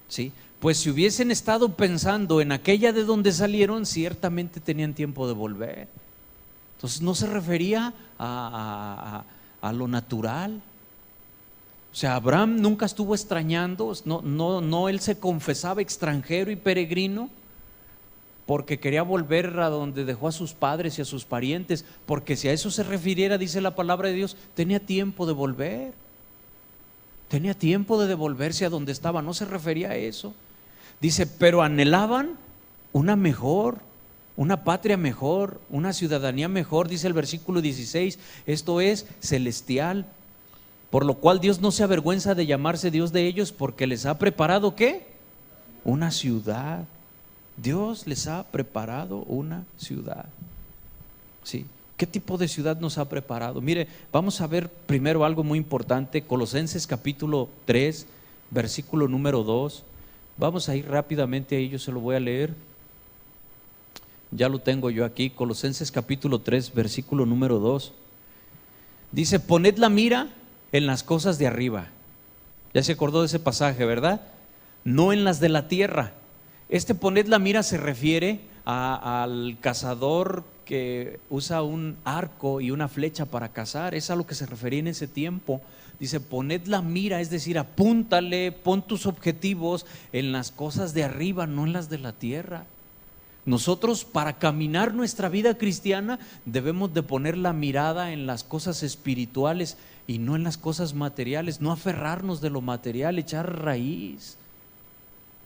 ¿sí? Pues si hubiesen estado pensando en aquella de donde salieron, ciertamente tenían tiempo de volver. Entonces no se refería a lo natural. O sea, Abraham nunca estuvo extrañando, no él se confesaba extranjero y peregrino porque quería volver a donde dejó a sus padres y a sus parientes, porque si a eso se refiriera, dice la palabra de Dios, tenía tiempo de volver, tenía tiempo de devolverse a donde estaba, no se refería a eso. Dice, pero anhelaban una patria mejor, una ciudadanía mejor, dice el versículo 16, esto es celestial, por lo cual Dios no se avergüenza de llamarse Dios de ellos, porque les ha preparado, ¿qué? Una ciudad. Dios les ha preparado una ciudad, ¿sí? ¿Qué tipo de ciudad nos ha preparado? Mire, vamos a ver primero algo muy importante, Colosenses capítulo 3, versículo número 2. Vamos a ir rápidamente ahí, yo se lo voy a leer. Ya lo tengo yo aquí, Colosenses capítulo 3, versículo número 2. Dice, poned la mira en las cosas de arriba. Ya se acordó de ese pasaje, ¿verdad? no en las de la tierra. Poned la mira se refiere al cazador que usa un arco y una flecha para cazar. Es a lo que se refería en ese tiempo. Dice, poned la mira, es decir, apúntale, pon tus objetivos en las cosas de arriba, no en las de la tierra. Nosotros, para caminar nuestra vida cristiana, debemos de poner la mirada en las cosas espirituales y no en las cosas materiales, no aferrarnos de lo material, echar raíz,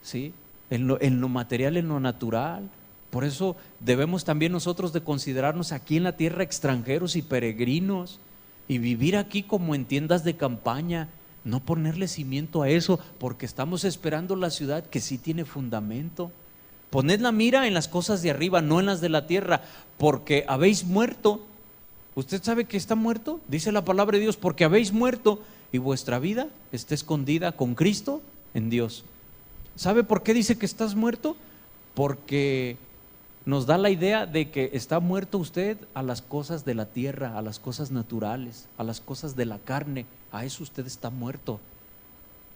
¿sí? En lo material, en lo natural. Por eso debemos también nosotros de considerarnos aquí en la tierra extranjeros y peregrinos y vivir aquí como en tiendas de campaña, no ponerle cimiento a eso, porque estamos esperando la ciudad que sí tiene fundamento. Poned la mira en las cosas de arriba, no en las de la tierra, porque habéis muerto. ¿Usted sabe que está muerto? Dice la palabra de Dios, porque habéis muerto y vuestra vida está escondida con Cristo en Dios. ¿Sabe por qué dice que estás muerto? Porque nos da la idea de que está muerto usted a las cosas de la tierra, a las cosas naturales, a las cosas de la carne. A eso usted está muerto.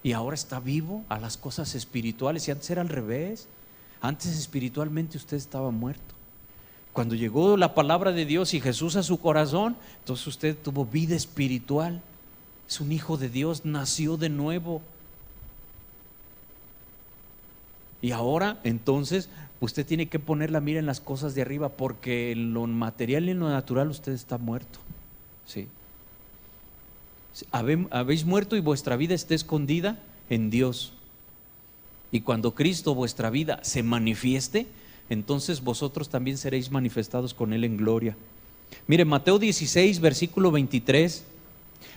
Y ahora está vivo a las cosas espirituales. Y antes era al revés. Antes espiritualmente usted estaba muerto. Cuando llegó la palabra de Dios y Jesús a su corazón, entonces usted tuvo vida espiritual. Es un hijo de Dios, nació de nuevo. Y ahora entonces usted tiene que poner la mira en las cosas de arriba, porque en lo material y en lo natural usted está muerto. ¿Sí? Habéis muerto y vuestra vida está escondida en Dios. Y cuando Cristo, vuestra vida, se manifieste, entonces vosotros también seréis manifestados con Él en gloria. Mire, Mateo 16, versículo 23.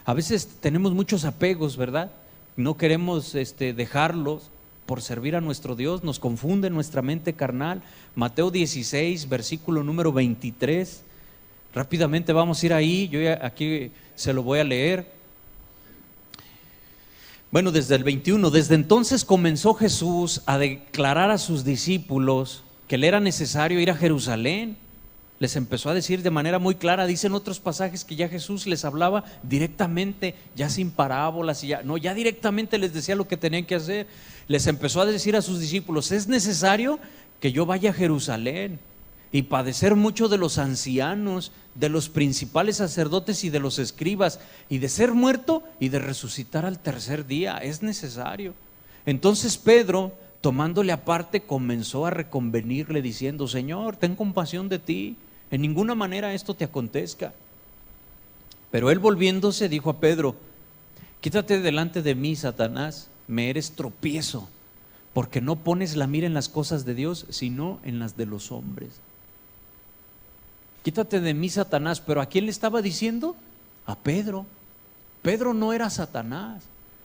A veces tenemos muchos apegos, ¿verdad? No queremos dejarlos por servir a nuestro Dios, nos confunde nuestra mente carnal. Mateo 16, versículo número 23. Rápidamente vamos a ir ahí, yo aquí se lo voy a leer. Bueno, desde el 21, desde entonces comenzó Jesús a declarar a sus discípulos que le era necesario ir a Jerusalén. Les empezó a decir de manera muy clara, dicen otros pasajes que ya Jesús les hablaba directamente, ya sin parábolas, y ya directamente les decía lo que tenían que hacer. Les empezó a decir a sus discípulos, es necesario que yo vaya a Jerusalén y padecer mucho de los ancianos, de los principales sacerdotes y de los escribas, y de ser muerto y de resucitar al tercer día. Es necesario. Entonces Pedro, tomándole aparte, comenzó a reconvenirle diciendo, Señor, ten compasión de ti, en ninguna manera esto te acontezca. Pero él, volviéndose, dijo a Pedro, quítate delante de mí, Satanás, me eres tropiezo, porque no pones la mira en las cosas de Dios, sino en las de los hombres. Quítate de mí, Satanás. ¿Pero a quién le estaba diciendo? A Pedro. Pedro no era Satanás,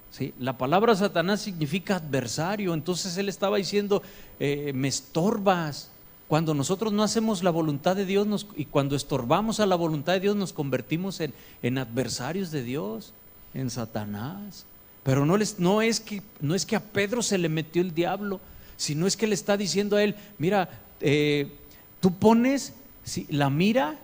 ¿sí? La palabra Satanás significa adversario. Entonces él estaba diciendo, me estorbas. Cuando nosotros no hacemos la voluntad de Dios y cuando estorbamos a la voluntad de Dios, nos convertimos en adversarios de Dios, en Satanás. Pero no es que a Pedro se le metió el diablo, sino es que le está diciendo a él, mira, tú pones la mira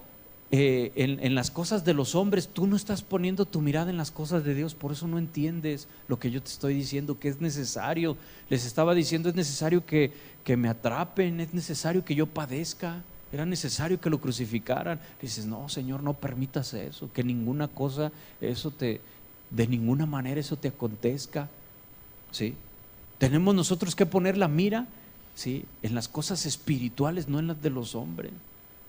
en las cosas de los hombres, tú no estás poniendo tu mirada en las cosas de Dios, por eso no entiendes lo que yo te estoy diciendo, que es necesario. Les estaba diciendo, es necesario que me atrapen, es necesario que yo padezca, era necesario que lo crucificaran. Dices, no, Señor, no permitas eso, que ninguna cosa, de ninguna manera eso te acontezca, ¿sí? Tenemos nosotros que poner la mira, ¿sí?, en las cosas espirituales, no en las de los hombres.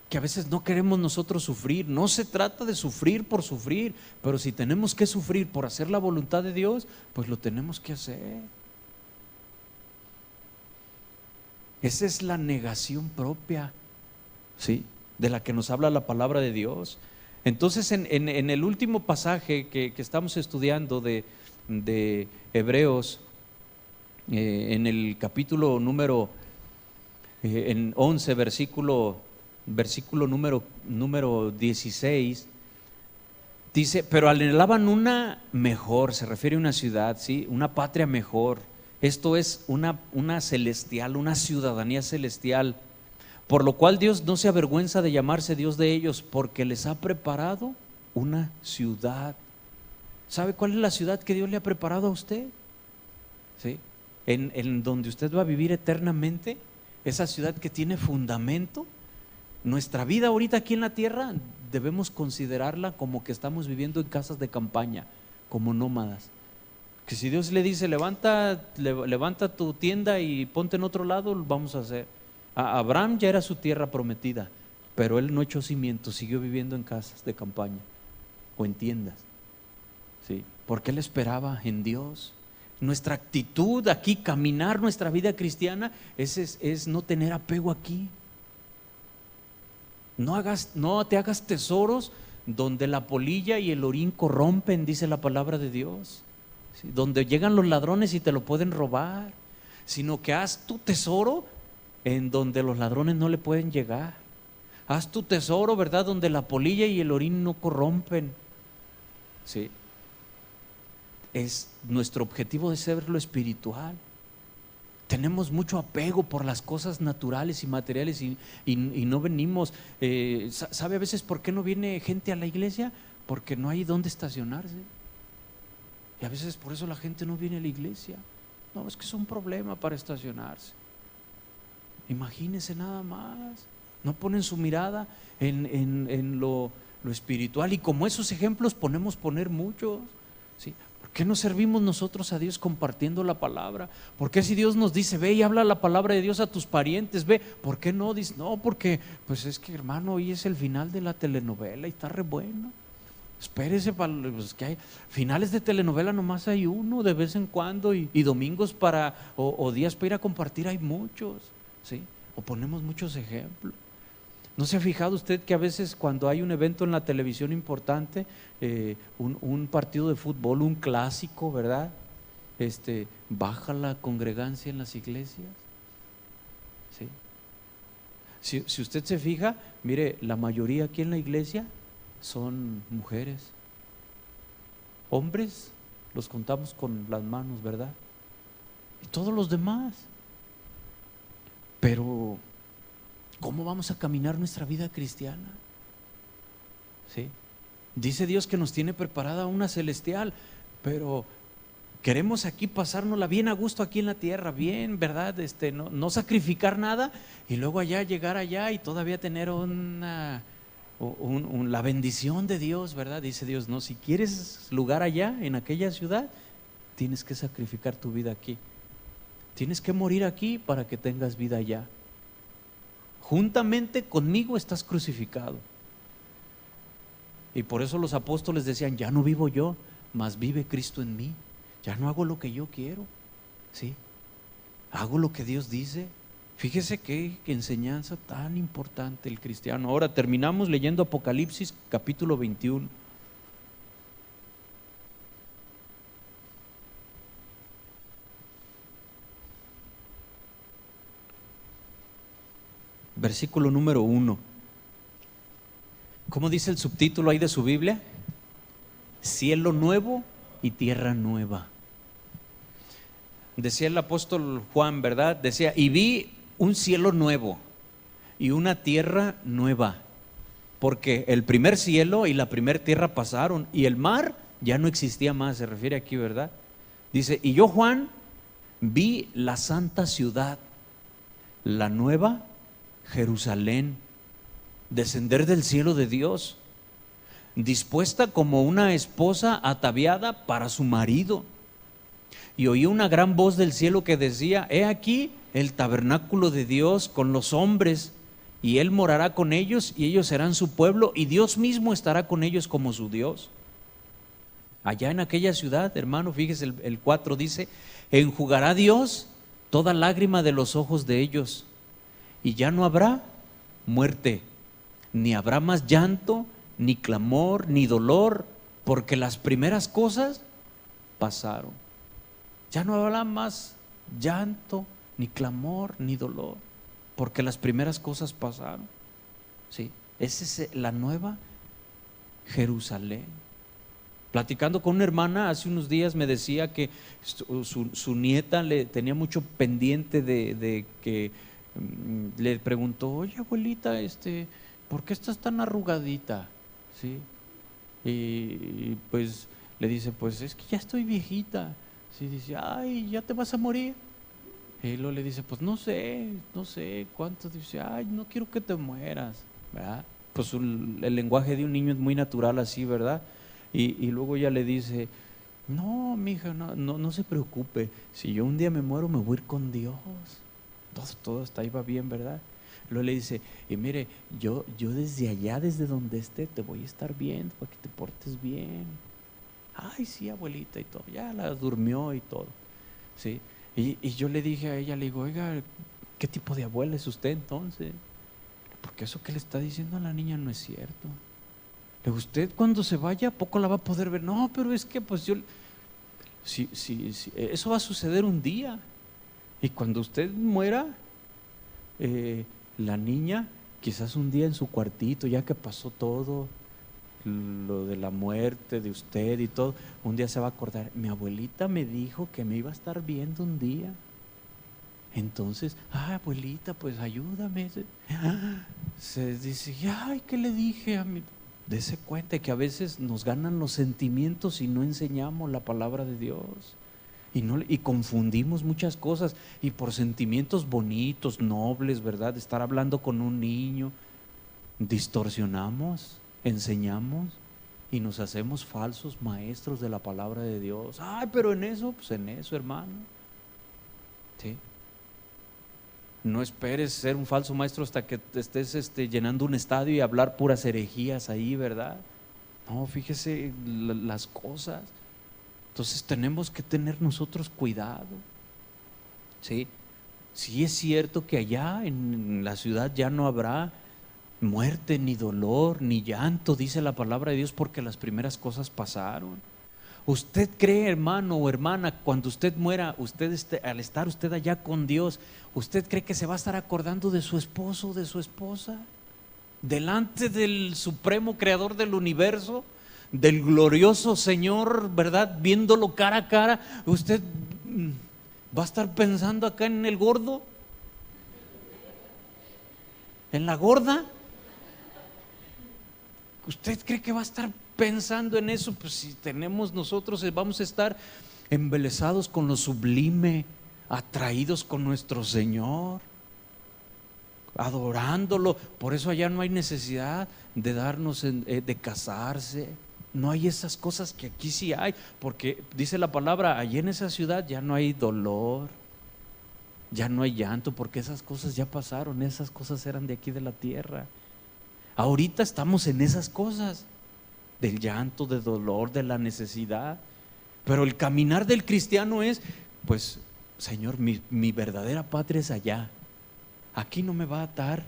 Que a veces no queremos nosotros sufrir. No se trata de sufrir por sufrir, pero si tenemos que sufrir por hacer la voluntad de Dios, pues lo tenemos que hacer. Esa es la negación propia, ¿sí?, de la que nos habla la palabra de Dios. Entonces en el último pasaje que estamos estudiando de Hebreos, en el capítulo número 11, versículo número 16, dice, pero anhelaban una mejor, se refiere a una ciudad, ¿sí?, una patria mejor. Esto es una celestial, una ciudadanía celestial, por lo cual Dios no se avergüenza de llamarse Dios de ellos, porque les ha preparado una ciudad. ¿Sabe cuál es la ciudad que Dios le ha preparado a usted? ¿Sí? en donde usted va a vivir eternamente, esa ciudad que tiene fundamento. Nuestra vida ahorita aquí en la tierra debemos considerarla como que estamos viviendo en casas de campaña, como nómadas. Que si Dios le dice, levanta tu tienda y ponte en otro lado, lo vamos a hacer. A Abraham ya era su tierra prometida, pero él no echó cimientos, siguió viviendo en casas de campaña o en tiendas. ¿Sí? Porque él esperaba en Dios. Nuestra actitud aquí, caminar nuestra vida cristiana, es no tener apego aquí. No te hagas tesoros donde la polilla y el orín corrompen, dice la palabra de Dios. ¿Sí? Donde llegan los ladrones y te lo pueden robar, sino que haz tu tesoro en donde los ladrones no le pueden llegar. Haz tu tesoro, ¿verdad?, donde la polilla y el orín no corrompen. ¿Sí? Es nuestro objetivo de ser lo espiritual. Tenemos mucho apego por las cosas naturales y materiales y no venimos. ¿Sabe a veces por qué no viene gente a la iglesia? Porque no hay dónde estacionarse. Y a veces por eso la gente no viene a la iglesia. No, es que es un problema para estacionarse. Imagínense nada más. No ponen su mirada en lo espiritual. Y como esos ejemplos poner muchos. ¿Sí? ¿Por qué no servimos nosotros a Dios compartiendo la palabra? ¿Por qué si Dios nos dice, ve y habla la palabra de Dios a tus parientes, ve? ¿Por qué no? Dice, no, porque pues es que, hermano, hoy es el final de la telenovela y está re bueno. Espérese, pues que hay finales de telenovela, nomás hay uno de vez en cuando, y domingos o días para ir a compartir hay muchos, ¿sí? O ponemos muchos ejemplos. ¿No se ha fijado usted que a veces cuando hay un evento en la televisión importante, un partido de fútbol, un clásico, ¿verdad? Baja la congregancia en las iglesias? ¿Sí? Si usted se fija, mire, la mayoría aquí en la iglesia son mujeres. Hombres los contamos con las manos, ¿verdad? Y todos los demás. Pero ¿cómo vamos a caminar nuestra vida cristiana? ¿Sí? Dice Dios que nos tiene preparada una celestial, pero queremos aquí pasárnosla bien a gusto aquí en la tierra, bien, ¿verdad? No sacrificar nada y luego llegar allá y todavía tener la bendición de Dios, ¿verdad? Dice Dios, no, si quieres lugar allá, en aquella ciudad, tienes que sacrificar tu vida aquí. Tienes que morir aquí para que tengas vida allá. Juntamente conmigo estás crucificado. Y por eso los apóstoles decían, ya no vivo yo, mas vive Cristo en mí. Ya no hago lo que yo quiero, ¿sí? Hago lo que Dios dice. Fíjese qué enseñanza tan importante el cristiano. Ahora terminamos leyendo Apocalipsis capítulo 21. Versículo número 1. ¿Cómo dice el subtítulo ahí de su Biblia? Cielo nuevo y tierra nueva. Decía el apóstol Juan, ¿verdad? Decía, y vi un cielo nuevo y una tierra nueva, porque el primer cielo y la primera tierra pasaron y el mar ya no existía más, se refiere aquí, ¿verdad? Dice, y yo, Juan, vi la santa ciudad, la nueva Jerusalén, descender del cielo de Dios, dispuesta como una esposa ataviada para su marido. Y oí una gran voz del cielo que decía, he aquí el tabernáculo de Dios con los hombres, y Él morará con ellos, y ellos serán su pueblo, y Dios mismo estará con ellos como su Dios. Allá en aquella ciudad, hermano, fíjese, el 4 dice, enjugará Dios toda lágrima de los ojos de ellos, y ya no habrá muerte, ni habrá más llanto, ni clamor, ni dolor, porque las primeras cosas pasaron. Ya no habrá más llanto, ni clamor, ni dolor, porque las primeras cosas pasaron. ¿Sí? Esa es la nueva Jerusalén. Platicando con una hermana hace unos días me decía que su nieta le tenía mucho pendiente de que le preguntó, oye abuelita, ¿por qué estás tan arrugadita? ¿Sí? Y pues le dice, pues es que ya estoy viejita. Sí, dice, ay, ya te vas a morir. Y luego le dice, pues no sé cuánto. Dice, ay, no quiero que te mueras, ¿verdad? Pues el lenguaje de un niño es muy natural así, ¿verdad? Y luego ella le dice, no, mija, no se preocupe, si yo un día me muero me voy a ir con Dios. Todo hasta ahí va bien, ¿verdad? Luego le dice, y mire, yo desde allá, desde donde esté, te voy a estar viendo para que te portes bien. Ay, sí, abuelita, y todo. Ya la durmió y todo, ¿sí? Y yo le dije a ella, le digo, oiga, ¿qué tipo de abuela es usted entonces? Porque eso que le está diciendo a la niña no es cierto. Le digo, usted cuando se vaya, ¿a poco la va a poder ver? No, pero es que pues yo... Sí, eso va a suceder un día. Y cuando usted muera, la niña, quizás un día en su cuartito, ya que pasó todo lo de la muerte de usted y todo, un día se va a acordar, mi abuelita me dijo que me iba a estar viendo un día. Entonces, abuelita, pues ayúdame. Se dice, ay, ¿qué le dije a mi? Dese cuenta que a veces nos ganan los sentimientos y no enseñamos la palabra de Dios. Y confundimos muchas cosas, y por sentimientos bonitos, nobles, ¿verdad? De estar hablando con un niño, distorsionamos, enseñamos y nos hacemos falsos maestros de la palabra de Dios. Ay, pero pues en eso, hermano. ¿Sí? No esperes ser un falso maestro hasta que te estés llenando un estadio y hablar puras herejías ahí, ¿verdad? No, fíjese las cosas. Entonces tenemos que tener nosotros cuidado. ¿Sí? Sí es cierto que allá en la ciudad ya no habrá muerte, ni dolor, ni llanto, dice la palabra de Dios, porque las primeras cosas pasaron. ¿Usted cree, hermano o hermana, cuando usted muera, al estar usted allá con Dios, usted cree que se va a estar acordando de su esposo o de su esposa? Delante del supremo creador del universo, del glorioso Señor, ¿verdad? Viéndolo cara a cara, usted va a estar pensando acá en el gordo, en la gorda. ¿Usted cree que va a estar pensando en eso? Pues si tenemos nosotros, vamos a estar embelesados con lo sublime, atraídos con nuestro Señor, adorándolo. Por eso allá no hay necesidad de darnos, de casarse. No hay esas cosas que aquí sí hay, porque dice la palabra, allí en esa ciudad ya no hay dolor, ya no hay llanto, porque esas cosas ya pasaron, esas cosas eran de aquí de la tierra. Ahorita estamos en esas cosas, del llanto, del dolor, de la necesidad. Pero el caminar del cristiano es, pues, Señor, mi verdadera patria es allá. Aquí no me va a dar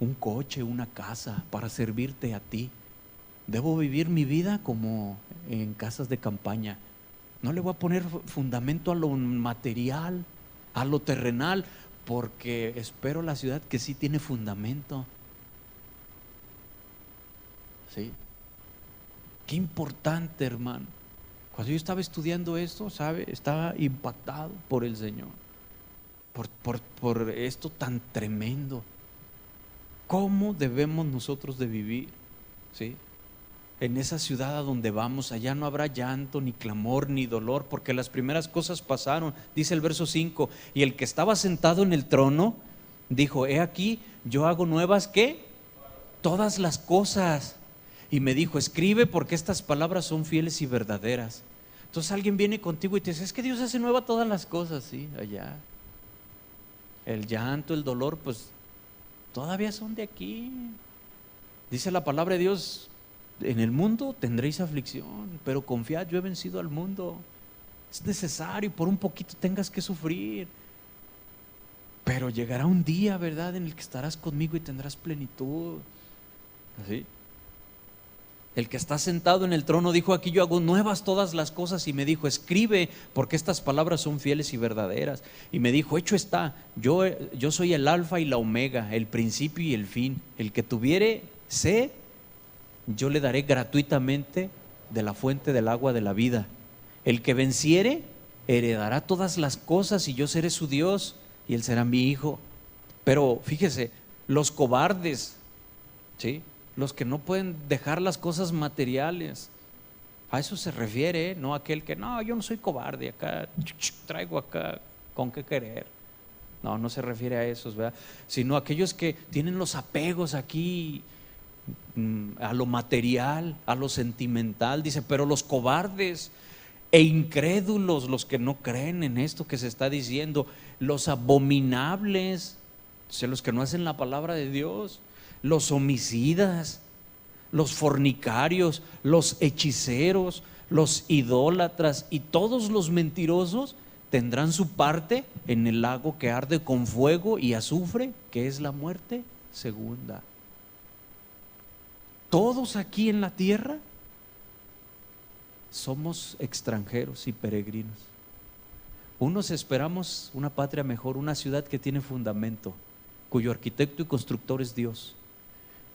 un coche, una casa para servirte a ti. Debo vivir mi vida como en casas de campaña. No le voy a poner fundamento a lo material, a lo terrenal, porque espero la ciudad que sí tiene fundamento. ¿Sí? Qué importante, hermano. Cuando yo estaba estudiando esto, ¿sabe? Estaba impactado por el Señor, por esto tan tremendo. ¿Cómo debemos nosotros de vivir? ¿Sí? En esa ciudad a donde vamos, allá no habrá llanto, ni clamor, ni dolor, porque las primeras cosas pasaron. Dice el verso 5, y el que estaba sentado en el trono dijo, he aquí, yo hago nuevas, ¿qué? Todas las cosas. Y me dijo, escribe porque estas palabras son fieles y verdaderas. Entonces alguien viene contigo y te dice, es que Dios hace nueva todas las cosas, sí, allá. El llanto, el dolor, pues todavía son de aquí. Dice la palabra de Dios, en el mundo tendréis aflicción, pero confiad, yo he vencido al mundo. Es necesario, por un poquito tengas que sufrir, pero llegará un día, ¿verdad?, en el que estarás conmigo y tendrás plenitud. ¿Así? El que está sentado en el trono dijo, aquí yo hago nuevas todas las cosas, y me dijo, escribe porque estas palabras son fieles y verdaderas. Y me dijo, hecho está, yo soy el alfa y la omega, el principio y el fin. El que tuviere sed, yo le daré gratuitamente de la fuente del agua de la vida. El que venciere heredará todas las cosas, y yo seré su Dios y él será mi hijo. Pero fíjese, los cobardes, ¿sí?, los que no pueden dejar las cosas materiales, a eso se refiere, no aquel que, no, yo no soy cobarde, acá traigo acá con qué querer. No, no se refiere a esos, ¿verdad? Sino a aquellos que tienen los apegos aquí a lo material, a lo sentimental. Dice, pero los cobardes e incrédulos, los que no creen en esto que se está diciendo, los abominables, o sea, los que no hacen la palabra de Dios, los homicidas, los fornicarios, los hechiceros, los idólatras y todos los mentirosos tendrán su parte en el lago que arde con fuego y azufre, que es la muerte segunda. Todos aquí en la tierra somos extranjeros y peregrinos. Unos esperamos una patria mejor, una ciudad que tiene fundamento, cuyo arquitecto y constructor es Dios.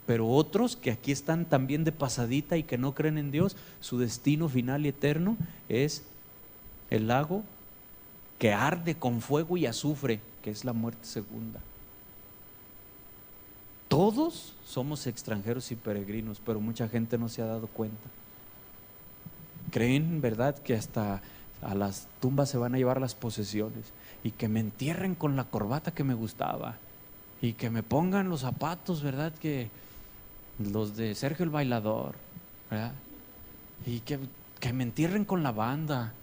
Pero otros que aquí están también de pasadita y que no creen en Dios, su destino final y eterno es el lago que arde con fuego y azufre, que es la muerte segunda. Todos somos extranjeros y peregrinos, pero mucha gente no se ha dado cuenta. Creen, ¿verdad?, que hasta a las tumbas se van a llevar las posesiones, y que me entierren con la corbata que me gustaba, y que me pongan los zapatos, ¿verdad?, que los de Sergio el Bailador, ¿verdad?, y que me entierren con la banda.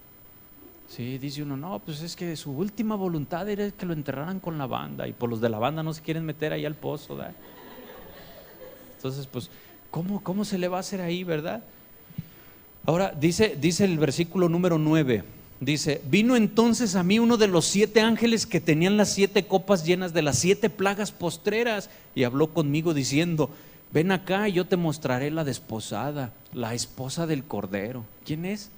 Sí, dice uno, no, pues es que su última voluntad era que lo enterraran con la banda, y por los de la banda no se quieren meter ahí al pozo, ¿verdad? Entonces, pues, ¿cómo se le va a hacer ahí, verdad? Ahora, dice el versículo número 9, dice, vino entonces a mí uno de los 7 ángeles que tenían las 7 copas llenas de las 7 plagas postreras, y habló conmigo diciendo, ven acá y yo te mostraré la desposada, la esposa del Cordero. ¿Quién es?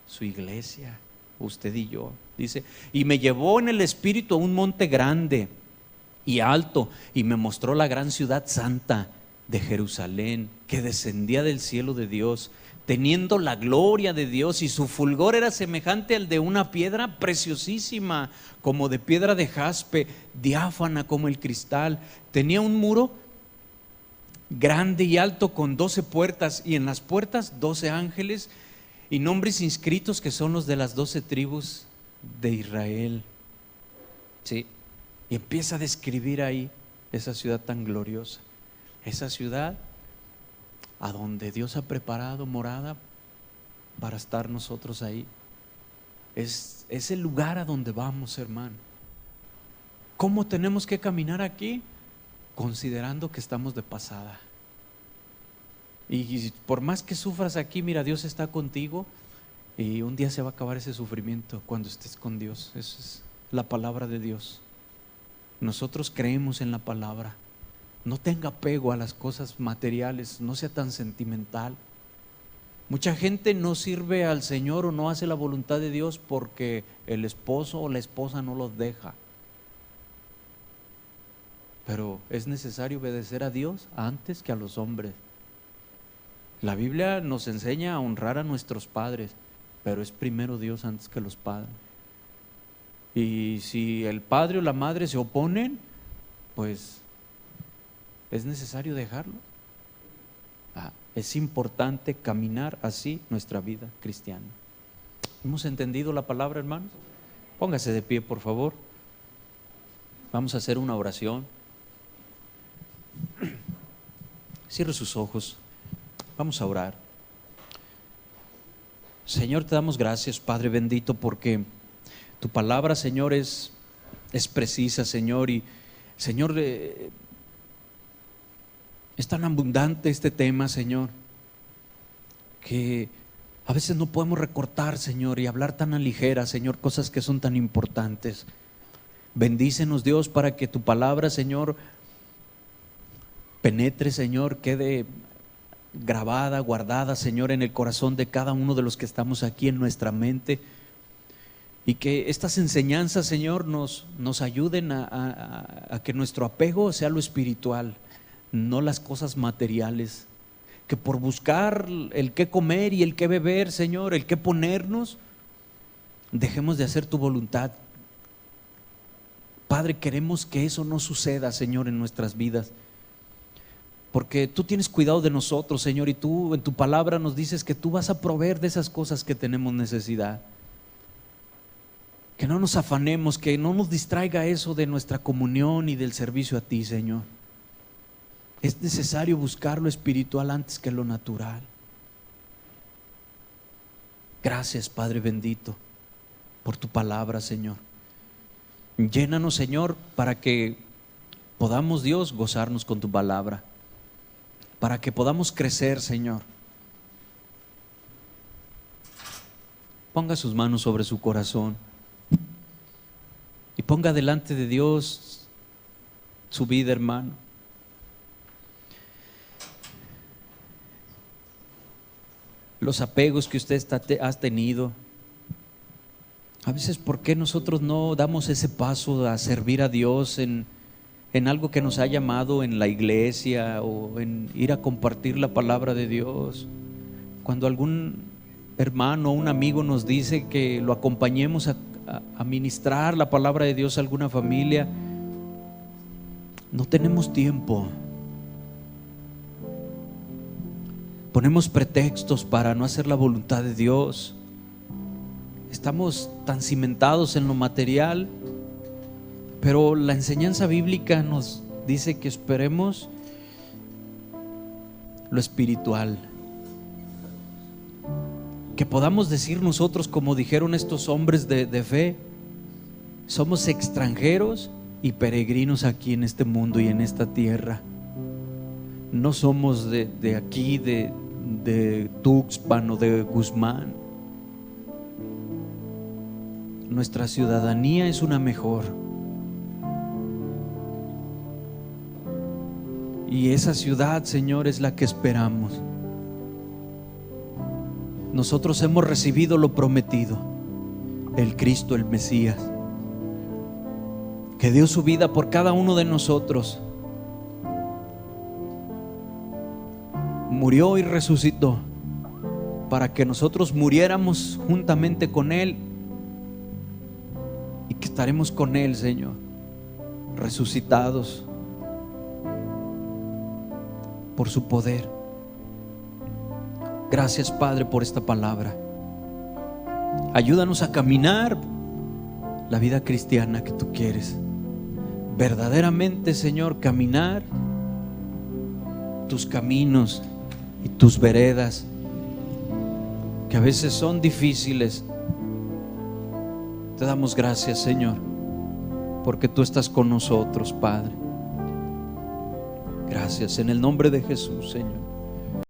Su iglesia, usted y yo. Dice, y me llevó en el espíritu a un monte grande y alto, y me mostró la gran ciudad santa de Jerusalén, que descendía del cielo de Dios, teniendo la gloria de Dios, y su fulgor era semejante al de una piedra preciosísima, como de piedra de jaspe, diáfana como el cristal. Tenía un muro grande y alto con 12 puertas, y en las puertas 12 ángeles y nombres inscritos, que son los de las 12 tribus de Israel. Sí, y empieza a describir ahí esa ciudad tan gloriosa, esa ciudad a donde Dios ha preparado morada para estar nosotros ahí. Es el lugar a donde vamos, hermano. ¿Cómo tenemos que caminar aquí? Considerando que estamos de pasada. Y por más que sufras aquí, mira, Dios está contigo, y un día se va a acabar ese sufrimiento cuando estés con Dios. Esa es la palabra de Dios. Nosotros creemos en la palabra. No tenga apego a las cosas materiales, no sea tan sentimental. Mucha gente no sirve al Señor o no hace la voluntad de Dios porque el esposo o la esposa no los deja. Pero es necesario obedecer a Dios antes que a los hombres. La Biblia nos enseña a honrar a nuestros padres, pero es primero Dios antes que los padres. Y si el padre o la madre se oponen, pues es necesario dejarlo. Es importante caminar así nuestra vida cristiana. ¿Hemos entendido la palabra, hermanos? Póngase de pie, por favor. Vamos a hacer una oración. Cierre sus ojos. Vamos a orar. Señor, te damos gracias, Padre bendito, porque tu palabra, Señor, es precisa, Señor, y Señor, es tan abundante este tema, Señor, que a veces no podemos recortar, Señor, y hablar tan a ligera, Señor, cosas que son tan importantes. Bendícenos, Dios, para que tu palabra, Señor, penetre, Señor, quede grabada, guardada, Señor, en el corazón de cada uno de los que estamos aquí, en nuestra mente, y que estas enseñanzas, Señor, nos ayuden a que nuestro apego sea lo espiritual, no las cosas materiales. Que por buscar el qué comer y el qué beber, Señor, el qué ponernos, dejemos de hacer tu voluntad. Padre, queremos que eso no suceda, Señor, en nuestras vidas, porque tú tienes cuidado de nosotros, Señor, y tú en tu palabra nos dices que tú vas a proveer de esas cosas que tenemos necesidad. Que no nos afanemos, que no nos distraiga eso de nuestra comunión y del servicio a ti, Señor. Es necesario buscar lo espiritual antes que lo natural. Gracias, Padre bendito, por tu palabra, Señor. Llénanos, Señor, para que podamos, Dios, gozarnos con tu palabra, para que podamos crecer, Señor. Ponga sus manos sobre su corazón y ponga delante de Dios su vida, hermano. Los apegos que usted ha tenido. A veces, ¿por qué nosotros no damos ese paso a servir a Dios en algo que nos ha llamado en la iglesia o en ir a compartir la palabra de Dios? Cuando algún hermano o un amigo nos dice que lo acompañemos a ministrar la palabra de Dios a alguna familia, no tenemos tiempo. Ponemos pretextos para no hacer la voluntad de Dios. Estamos tan cimentados en lo material, pero la enseñanza bíblica nos dice que esperemos lo espiritual. Que podamos decir nosotros, como dijeron estos hombres de fe, somos extranjeros y peregrinos aquí en este mundo y en esta tierra. No somos de aquí, de Tuxpan o de Guzmán. Nuestra ciudadanía es una mejor. Y esa ciudad, Señor, es la que esperamos. Nosotros hemos recibido lo prometido, el Cristo, el Mesías, que dio su vida por cada uno de nosotros. Murió y resucitó para que nosotros muriéramos juntamente con Él y que estaremos con Él, Señor, resucitados por su poder. Gracias, Padre, por esta palabra. Ayúdanos a caminar la vida cristiana que tú quieres. Verdaderamente, Señor, caminar tus caminos y tus veredas, que a veces son difíciles. Te damos gracias, Señor, porque tú estás con nosotros, Padre. Gracias en el nombre de Jesús, Señor.